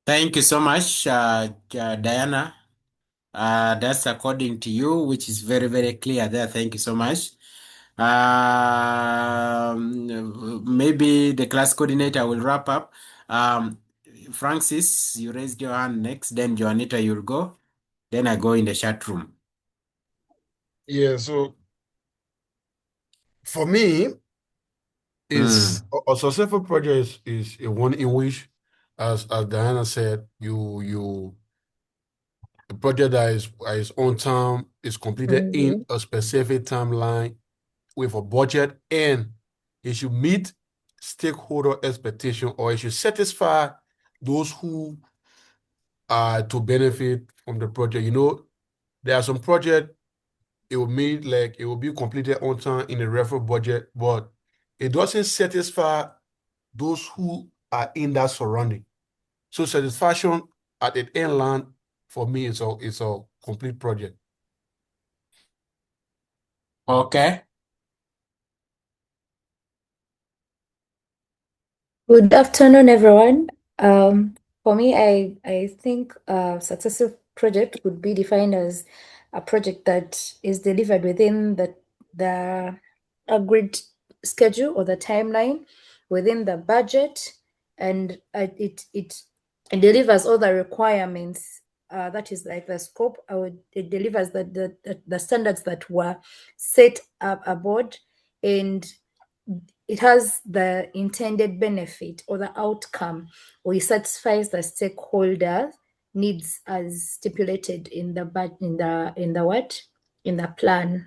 Thank you so much, Diana. That's according to you, which is very, very clear there. Thank you so much. Maybe the class coordinator will wrap up. Francis, you raised your hand next. Then Joanita, you'll go. Then I go in the chat room. Yeah, so for me, is a successful project is a one in which, as Diana said, you the project that is on time is completed in a specific timeline with a budget, and it should meet stakeholder expectation, or it should satisfy those who are to benefit from the project. You know, there are some projects it will mean like it will be completed on time in the reference budget, but it doesn't satisfy those who are in that surrounding. So satisfaction at the end line for me is a complete project. Okay. Good afternoon, everyone. For me, I think a successful project would be defined as a project that is delivered within the agreed schedule or the timeline, within the budget, and it delivers all the requirements. That is like the scope. It delivers the standards that were set up aboard, and it has the intended benefit or the outcome, or it satisfies the stakeholder needs as stipulated in the plan.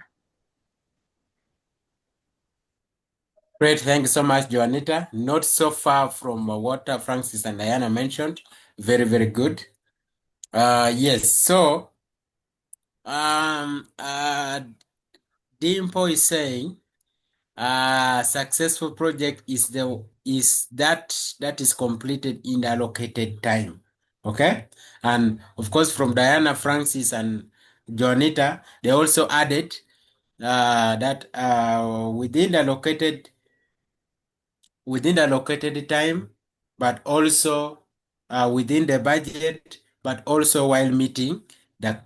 Great, thank you so much, Joanita. Not so far from what Francis and Diana mentioned. Very, very good. Yes, so Dimpo is saying successful project is that is completed in the allocated time. Okay, and of course from Diana, Francis, and Joanita, they also added that within the allocated time, but also within the budget, but also while meeting the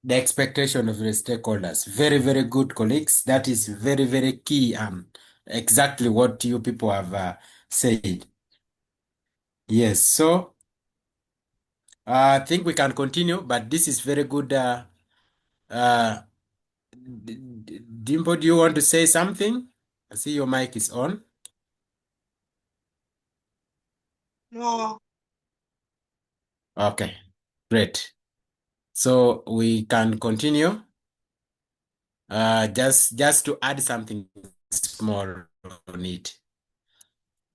expectation of the stakeholders. Very, very good, colleagues. That is very, very key and exactly what you people have said. Yes, so I think we can continue, but this is very good. Dimpo, do you want to say something? I see your mic is on. No. Okay, great. So we can continue. Just to add something small on it.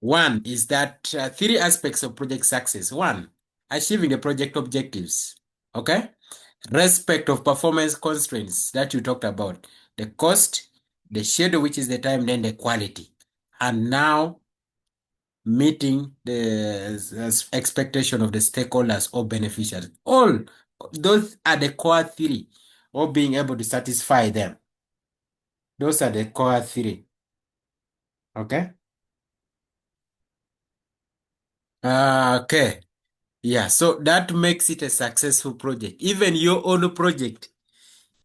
One is that three aspects of project success. One, achieving the project objectives. Okay? Respect of performance constraints that you talked about. The cost, the schedule, which is the time, then the quality. And now meeting the expectation of the stakeholders or beneficiaries. All those are the core three, or being able to satisfy them. Those are the core three. Okay? Okay. Yeah, so that makes it a successful project. Even your own project,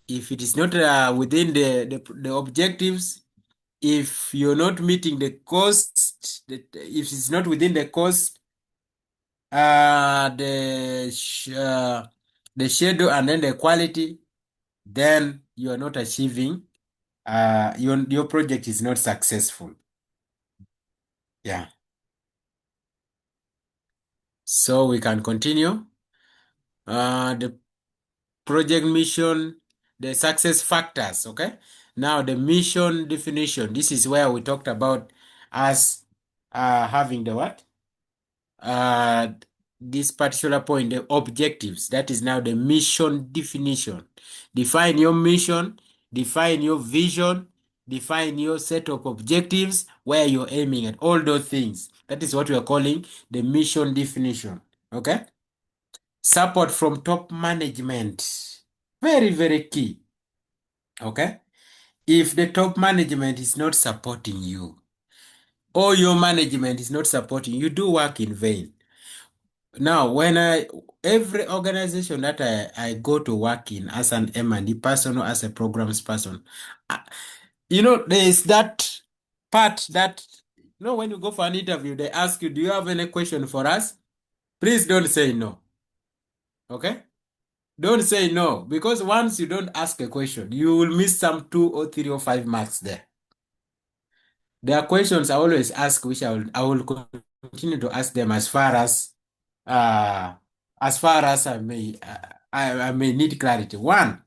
if it is not within the objectives, if you're not meeting the cost, if it's not within the cost, the schedule and then the quality, then you are not achieving. Your project is not successful. Yeah. So we can continue. The project mission, the success factors. Okay. Now the mission definition. This is where we talked about us having the what? This particular point, the objectives. That is now the mission definition. Define your mission, define your vision, define your set of objectives, where you're aiming at, all those things. That is what we are calling the mission definition. Okay? Support from top management. Very, very key. Okay? If the top management is not supporting you, or your management is not supporting you, do work in vain. Now, every organization that I go to work in as an M&E person or as a programs person, there is that part that, when you go for an interview, they ask you, do you have any question for us? Please don't say no. Okay? Don't say no, because once you don't ask a question, you will miss some 2 or 3 or 5 marks there. There are questions I always ask, which I will continue to ask them as far as I may need clarity. One,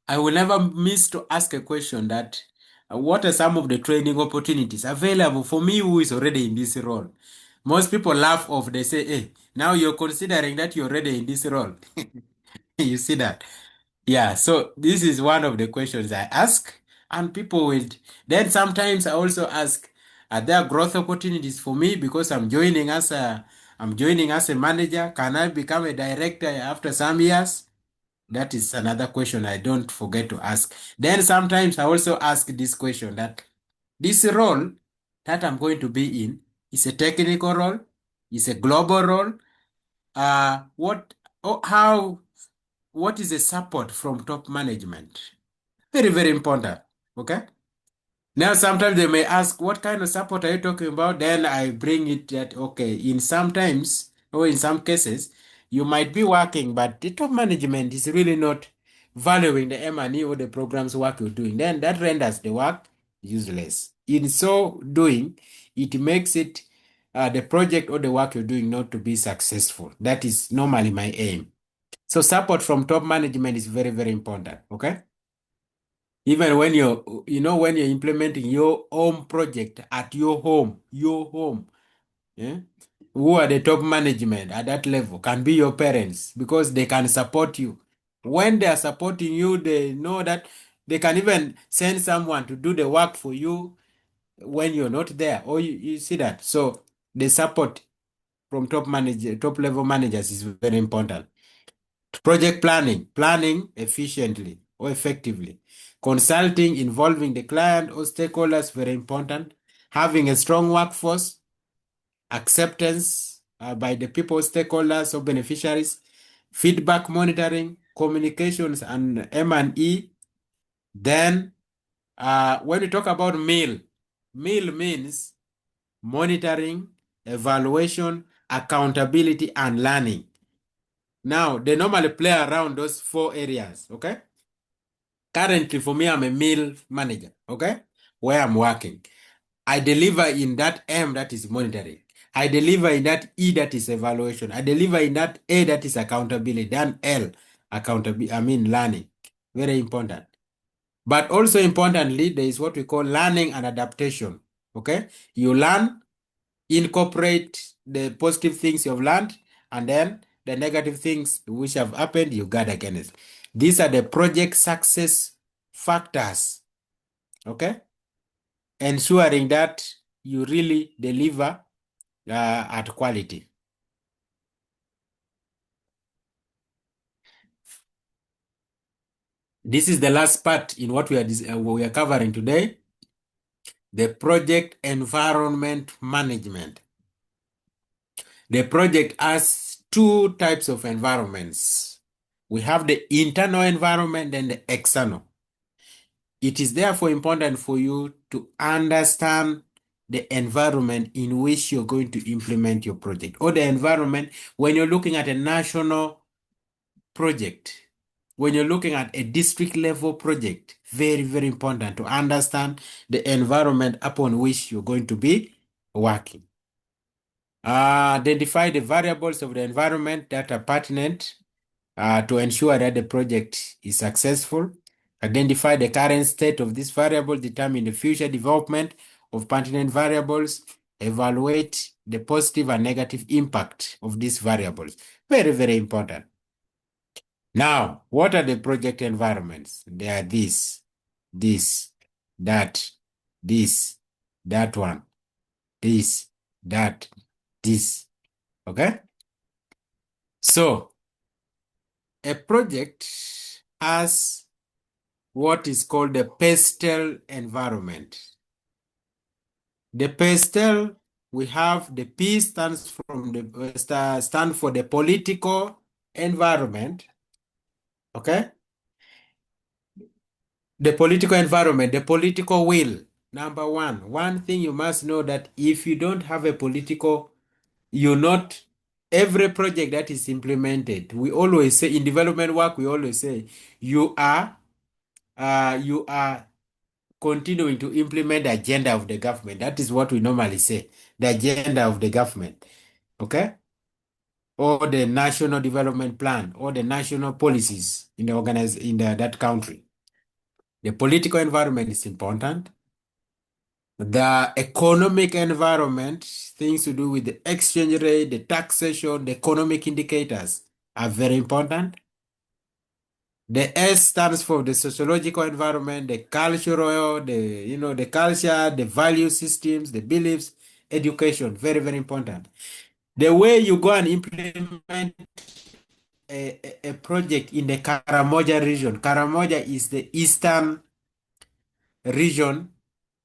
I will never miss to ask a question that what are some of the training opportunities available for me who is already in this role? Most people laugh off. They say, hey, now you're considering that you're already in this role. You see that? Yeah, so this is one of the questions I ask, and people will. Then sometimes I also ask, are there growth opportunities for me because I'm joining as a manager? Can I become a director after some years? That is another question I don't forget to ask. Then sometimes I also ask this question that this role, that I'm going to be in is a technical role, is a global role. What is the support from top management? Very, very important. Okay. Now, sometimes they may ask, what kind of support are you talking about? Then I bring it that, okay, in sometimes or in some cases, you might be working, but the top management is really not valuing the M&E or the program's work you're doing. Then that renders the work useless. In so doing, it makes it the project or the work you're doing not to be successful. That is normally my aim. So support from top management is very, very important. Okay. Even when when you're implementing your own project at your home, yeah, who are the top management at that level can be your parents because they can support you. When they are supporting you, they know that they can even send someone to do the work for you when you're not there. Or you see that. So the support from top level managers is very important. Project planning efficiently or effectively. Consulting involving the client or stakeholders, very important. Having a strong workforce, acceptance by the people, stakeholders or beneficiaries, feedback monitoring, communications and M&E. Then when we talk about meal means monitoring, evaluation, accountability, and learning. Now, they normally play around those four areas, okay? Currently, for me, I'm a mill manager, okay? Where I'm working. I deliver in that M, that is monitoring. I deliver in that E, that is evaluation. I deliver in that A, that is accountability. Then L, learning. Very important. But also importantly, there is what we call learning and adaptation, okay? You learn, incorporate the positive things you've learned, and then the negative things which have happened, you guard against. These are the project success factors, okay? Ensuring that you really deliver at quality. This is the last part in what we are covering today, the project environment management. The project has two types of environments. We have the internal environment and the external. It is therefore important for you to understand the environment in which you're going to implement your project, or the environment when you're looking at a national project, when you're looking at a district level project. Very, very important to understand the environment upon which you're going to be working. Identify the variables of the environment that are pertinent to ensure that the project is successful. Identify the current state of this variable, determine the future development of pertinent variables, evaluate the positive and negative impact of these variables. Very, very important. Now, what are the project environments? They are this, that, that one, this, that, this. Okay? So, a project has what is called the pastel environment. The pastel, we have the P stands stand for the political environment. Okay? The political environment, the political will. Number one thing you must know that if you don't have a political, every project that is implemented, we always say in development work, we always say you are continuing to implement the agenda of the government. That is what we normally say, the agenda of the government, okay? Or the national development plan, or the national policies in that country. The political environment is important. The economic environment, things to do with the exchange rate, the taxation, the economic indicators are very important. The S stands for the sociological environment, the cultural, the culture, the value systems, the beliefs, education, very, very important. The way you go and implement a project in the Karamoja region. Karamoja is the eastern region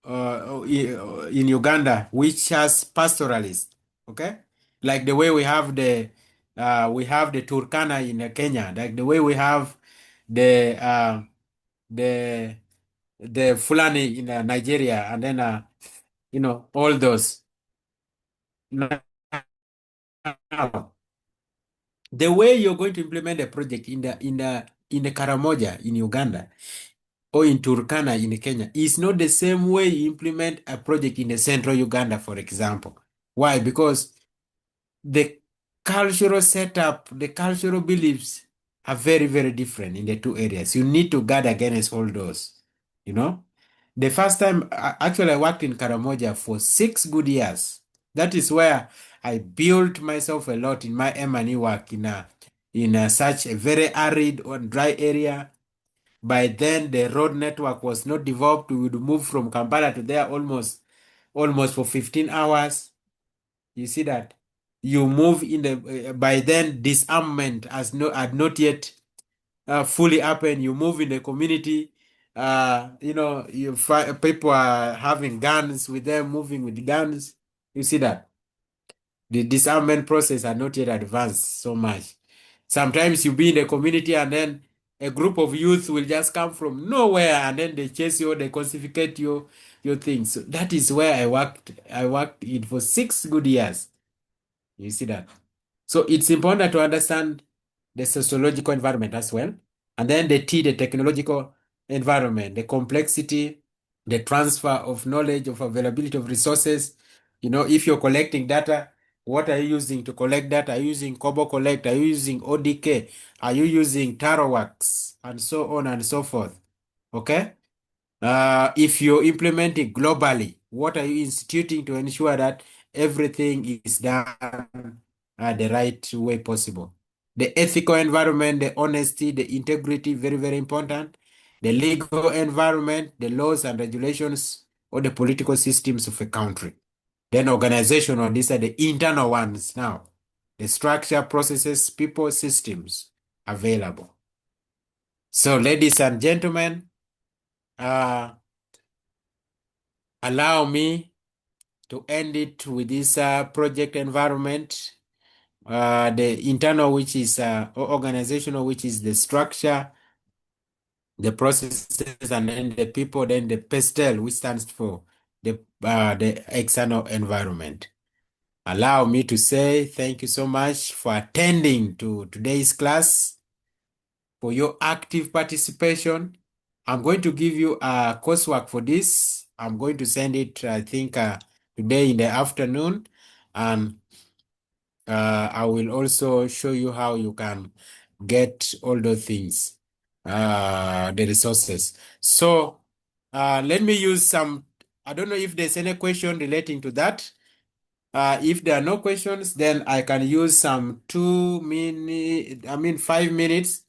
in Uganda, which has pastoralists. Okay, like the way we have the Turkana in Kenya, like the way we have the the the Fulani in Nigeria, and then all those. Now, the way you're going to implement a project in the Karamoja in Uganda or in Turkana in Kenya is not the same way you implement a project in the central Uganda, for example. Why? Because the cultural setup, the cultural beliefs are very, very different in the two areas. You need to guard against all those. You know, the first time, actually, I worked in Karamoja for 6 good years. That is where I built myself a lot in my M&E work in such a very arid and dry area. By then, the road network was not developed. We would move from Kampala to there almost for 15 hours. You see that? You move in by then, disarmament had not yet fully happened. You move in the community. People are having guns with them, moving with guns. You see that? The disarmament process are not yet advanced so much. Sometimes you be in the community and then a group of youth will just come from nowhere and then they chase you, they confiscate your things. So that is where I worked. I worked it for 6 good years. You see that? So it's important to understand the sociological environment as well. And then the technological environment, the complexity, the transfer of knowledge, of availability of resources. If you're collecting data, what are you using to collect data? Are you using Kobo Collect? Are you using ODK? Are you using TaraWorks? And so on and so forth. Okay? If you're implementing globally, what are you instituting to ensure that everything is done the right way possible? The ethical environment, the honesty, the integrity, very, very important. The legal environment, the laws and regulations, or the political systems of a country. Then organizational, these are the internal ones now. The structure, processes, people, systems available. So, ladies and gentlemen, allow me to end it with this project environment, the internal, which is organizational, which is the structure, the processes, and then the people, then the PESTEL, which stands for the external environment. Allow me to say thank you so much for attending to today's class, for your active participation. I'm going to give you a coursework for this. I'm going to send it, I think, today in the afternoon. And I will also show you how you can get all those things, the resources. So let me use I don't know if there's any question relating to that. If there are no questions, then I can use some 5 minutes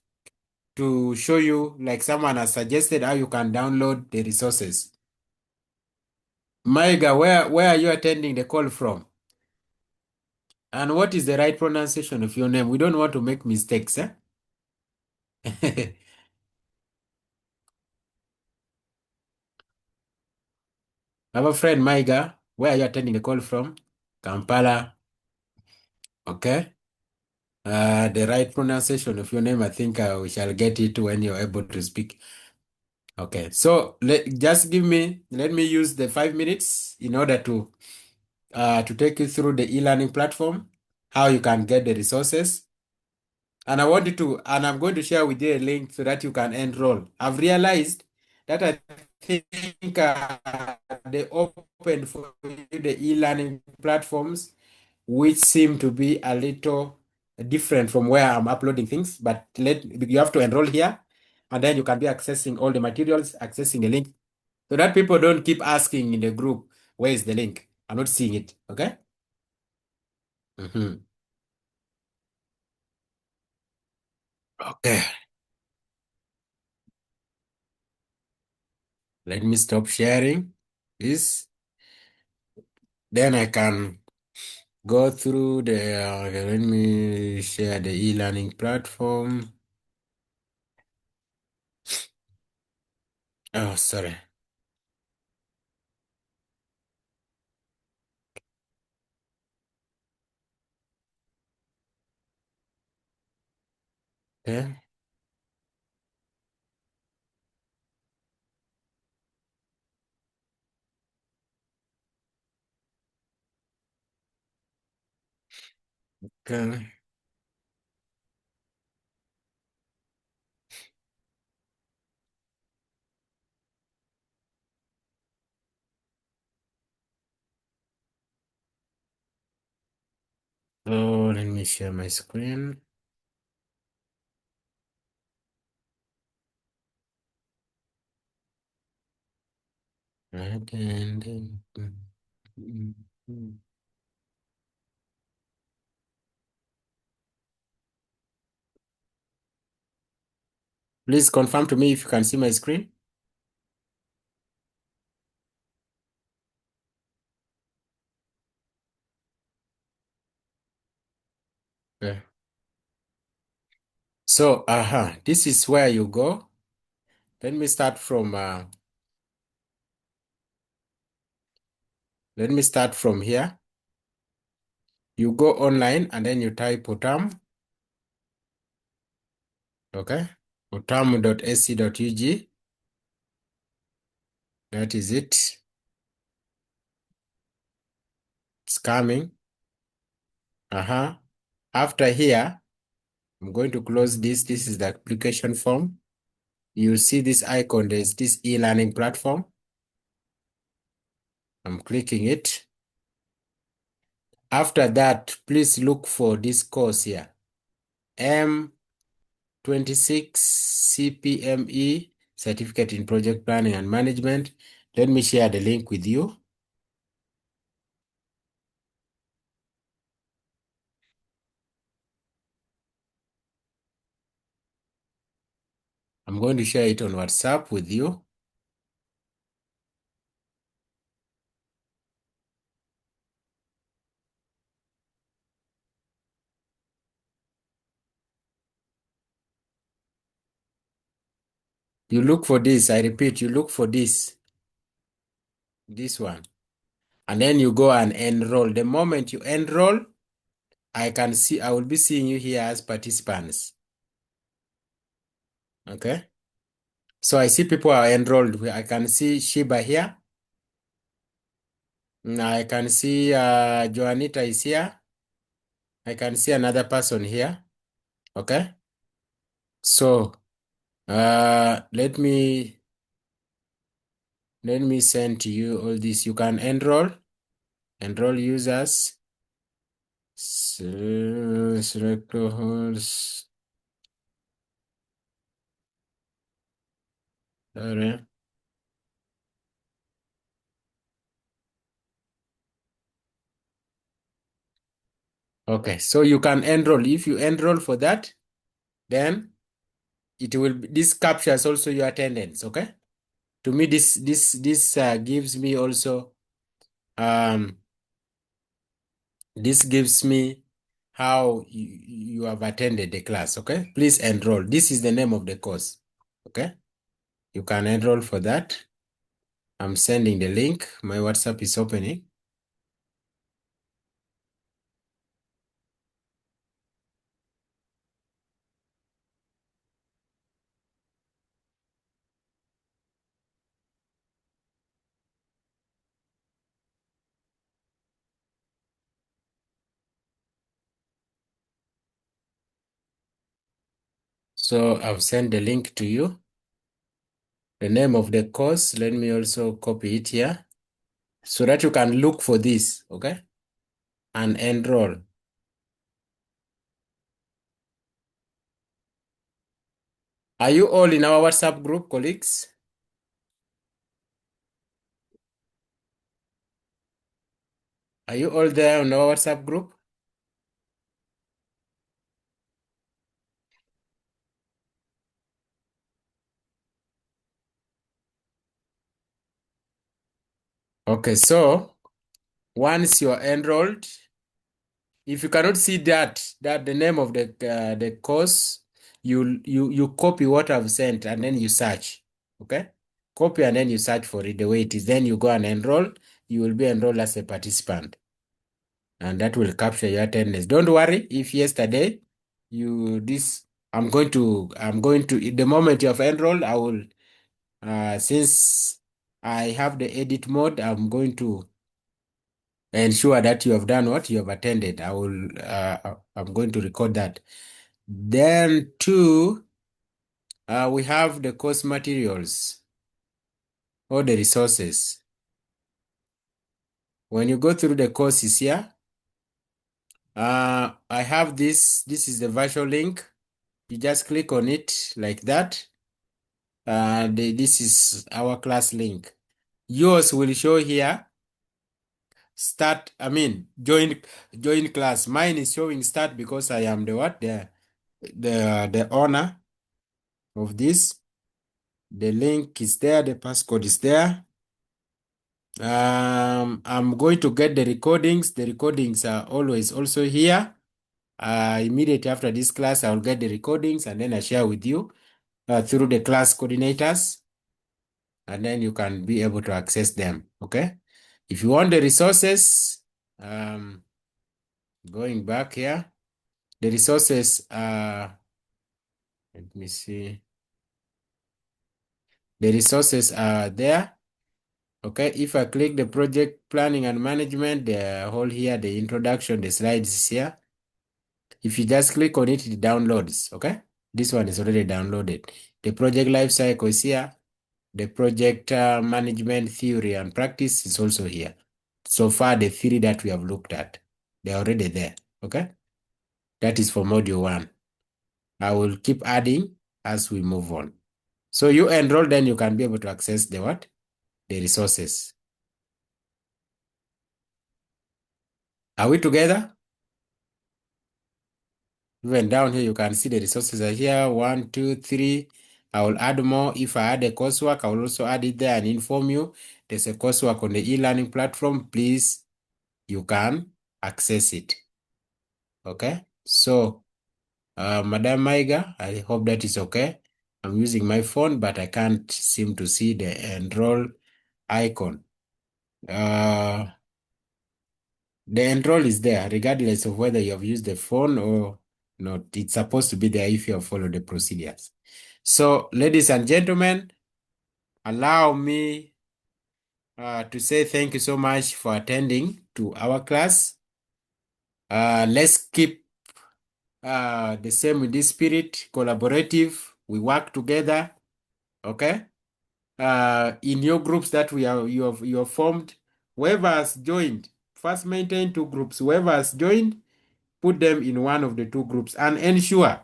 to show you, like someone has suggested, how you can download the resources. Maiga, where are you attending the call from? And what is the right pronunciation of your name? We don't want to make mistakes, eh? I have a friend, Maiga. Where are you attending the call from? Kampala. Okay. The right pronunciation of your name, I think we shall get it when you're able to speak. Okay. So let me use the 5 minutes in order to take you through the e-learning platform, how you can get the resources. And I'm going to share with you a link so that you can enroll. I've realized that I think they open for you the e-learning platforms, which seem to be a little different from where I'm uploading things, but you have to enroll here, and then you can be accessing all the materials, accessing the link, so that people don't keep asking in the group, where is the link? I'm not seeing it, okay? Okay. Let me stop sharing this. Then I can go through let me share the e-learning platform. Oh, sorry. Okay. Okay. So let me share my screen. Right, and please confirm to me if you can see my screen. Okay. So, this is where you go. Let me start from here. You go online and then you type otam. Okay. otam.ac.ug. That is it. It's coming. After here, I'm going to close this. This is the application form. You see this icon, there's this e-learning platform. I'm clicking it. After that, please look for this course here. M26 CPME, Certificate in Project Planning and Management. Let me share the link with you. I'm going to share it on WhatsApp with you. You look for this. I repeat, you look for this one. And then you go and enroll. The moment you enroll, I will be seeing you here as participants. Okay. So I see people are enrolled. I can see Shiba here. I can see Joanita is here. I can see another person here. Okay. So let me send to you all this. You can enroll users. Select hosts. Sorry. Okay, so you can enroll. If you enroll for that, then this captures also your attendance. Okay. To me, this gives me also this gives me how you have attended the class. Okay, please enroll. This is the name of the course. Okay, you can enroll for that. I'm sending the link. My WhatsApp is opening. So I've sent the link to you. The name of the course, let me also copy it here so that you can look for this, okay? And enroll. Are you all in our WhatsApp group, colleagues? Are you all there on our WhatsApp group? Okay, so once you're enrolled, if you cannot see that the name of the course, you copy what I've sent and then you search. Okay, copy and then you search for it the way it is. Then you go and enroll. You will be enrolled as a participant, and that will capture your attendance. Don't worry if yesterday I'm going to, the moment you have enrolled, I will, since I have the edit mode, I'm going to ensure that you have done what you have attended. I'm going to record that. Then two, we have the course materials or the resources. When you go through the courses here, I have this is the virtual link. You just click on it like that. This is our class link. Yours will show here, join class. Mine is showing start because I am the owner of this. The link is there, the passcode is there. I'm going to get the recordings. The recordings are always also here. Immediately after this class, I'll get the recordings and then I share with you through the class coordinators, and then you can be able to access them. Okay. If you want the resources, going back here, the resources let me see. The resources are there. Okay, if I click the project planning and management, the whole here, the introduction, the slides is here. If you just click on it, it downloads. Okay, this one is already downloaded. The project life cycle is here. The project management theory and practice is also here. So far, the theory that we have looked at, they're already there. Okay, that is for module 1. I will keep adding as we move on. So you enroll, then you can be able to access the what? The resources. Are we together? Even down here, you can see the resources are here. 1, 2, 3. I will add more. If I add a coursework, I will also add it there and inform you. There's a coursework on the e-learning platform. Please, you can access it. Okay. So, Madam Maiga, I hope that is okay. I'm using my phone, but I can't seem to see the enroll icon. The enroll is there, regardless of whether you have used the phone or not. It's supposed to be there if you have followed the procedures. So, ladies and gentlemen, allow me to say thank you so much for attending to our class. Let's keep the same with this spirit, collaborative. We work together. Okay. In your groups that you have formed, whoever has joined, first maintain 2 groups. Whoever has joined, put them in one of the 2 groups and ensure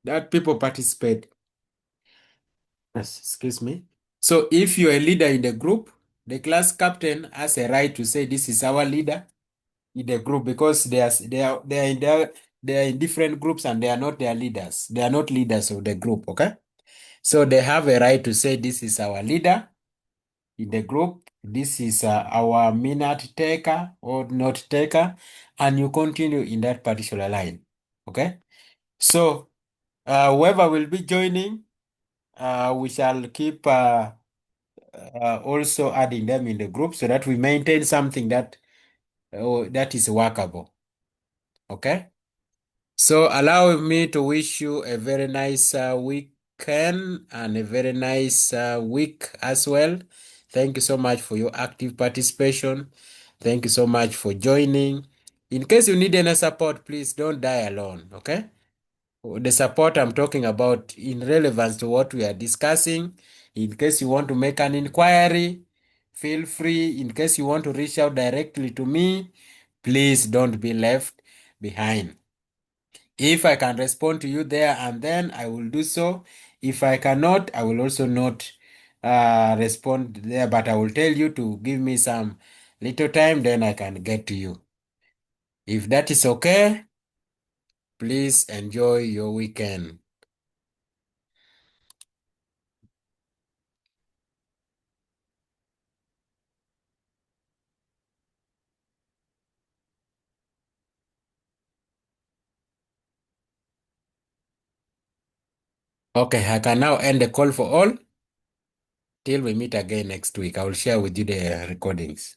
that people participate. Yes, excuse me. So if you're a leader in the group, the class captain has a right to say this is our leader in the group, because they are in different groups and they are not their leaders. They are not leaders of the group. Okay. So they have a right to say this is our leader in the group. This is our minute taker or note taker, and you continue in that particular line. Okay. So whoever will be joining, we shall keep also adding them in the group so that we maintain something that that is workable. Okay. So allow me to wish you a very nice weekend and a very nice week as well. Thank you so much for your active participation. Thank you so much for joining. In case you need any support, please don't die alone. Okay. The support I'm talking about in relevance to what we are discussing. In case you want to make an inquiry, feel free. In case you want to reach out directly to me, please don't be left behind. If I can respond to you there and then, I will do so. If I cannot, I will also not respond there, but I will tell you to give me some little time, then I can get to you. If that is okay, please enjoy your weekend. Okay, I can now end the call for all. Till we meet again next week, I will share with you the recordings.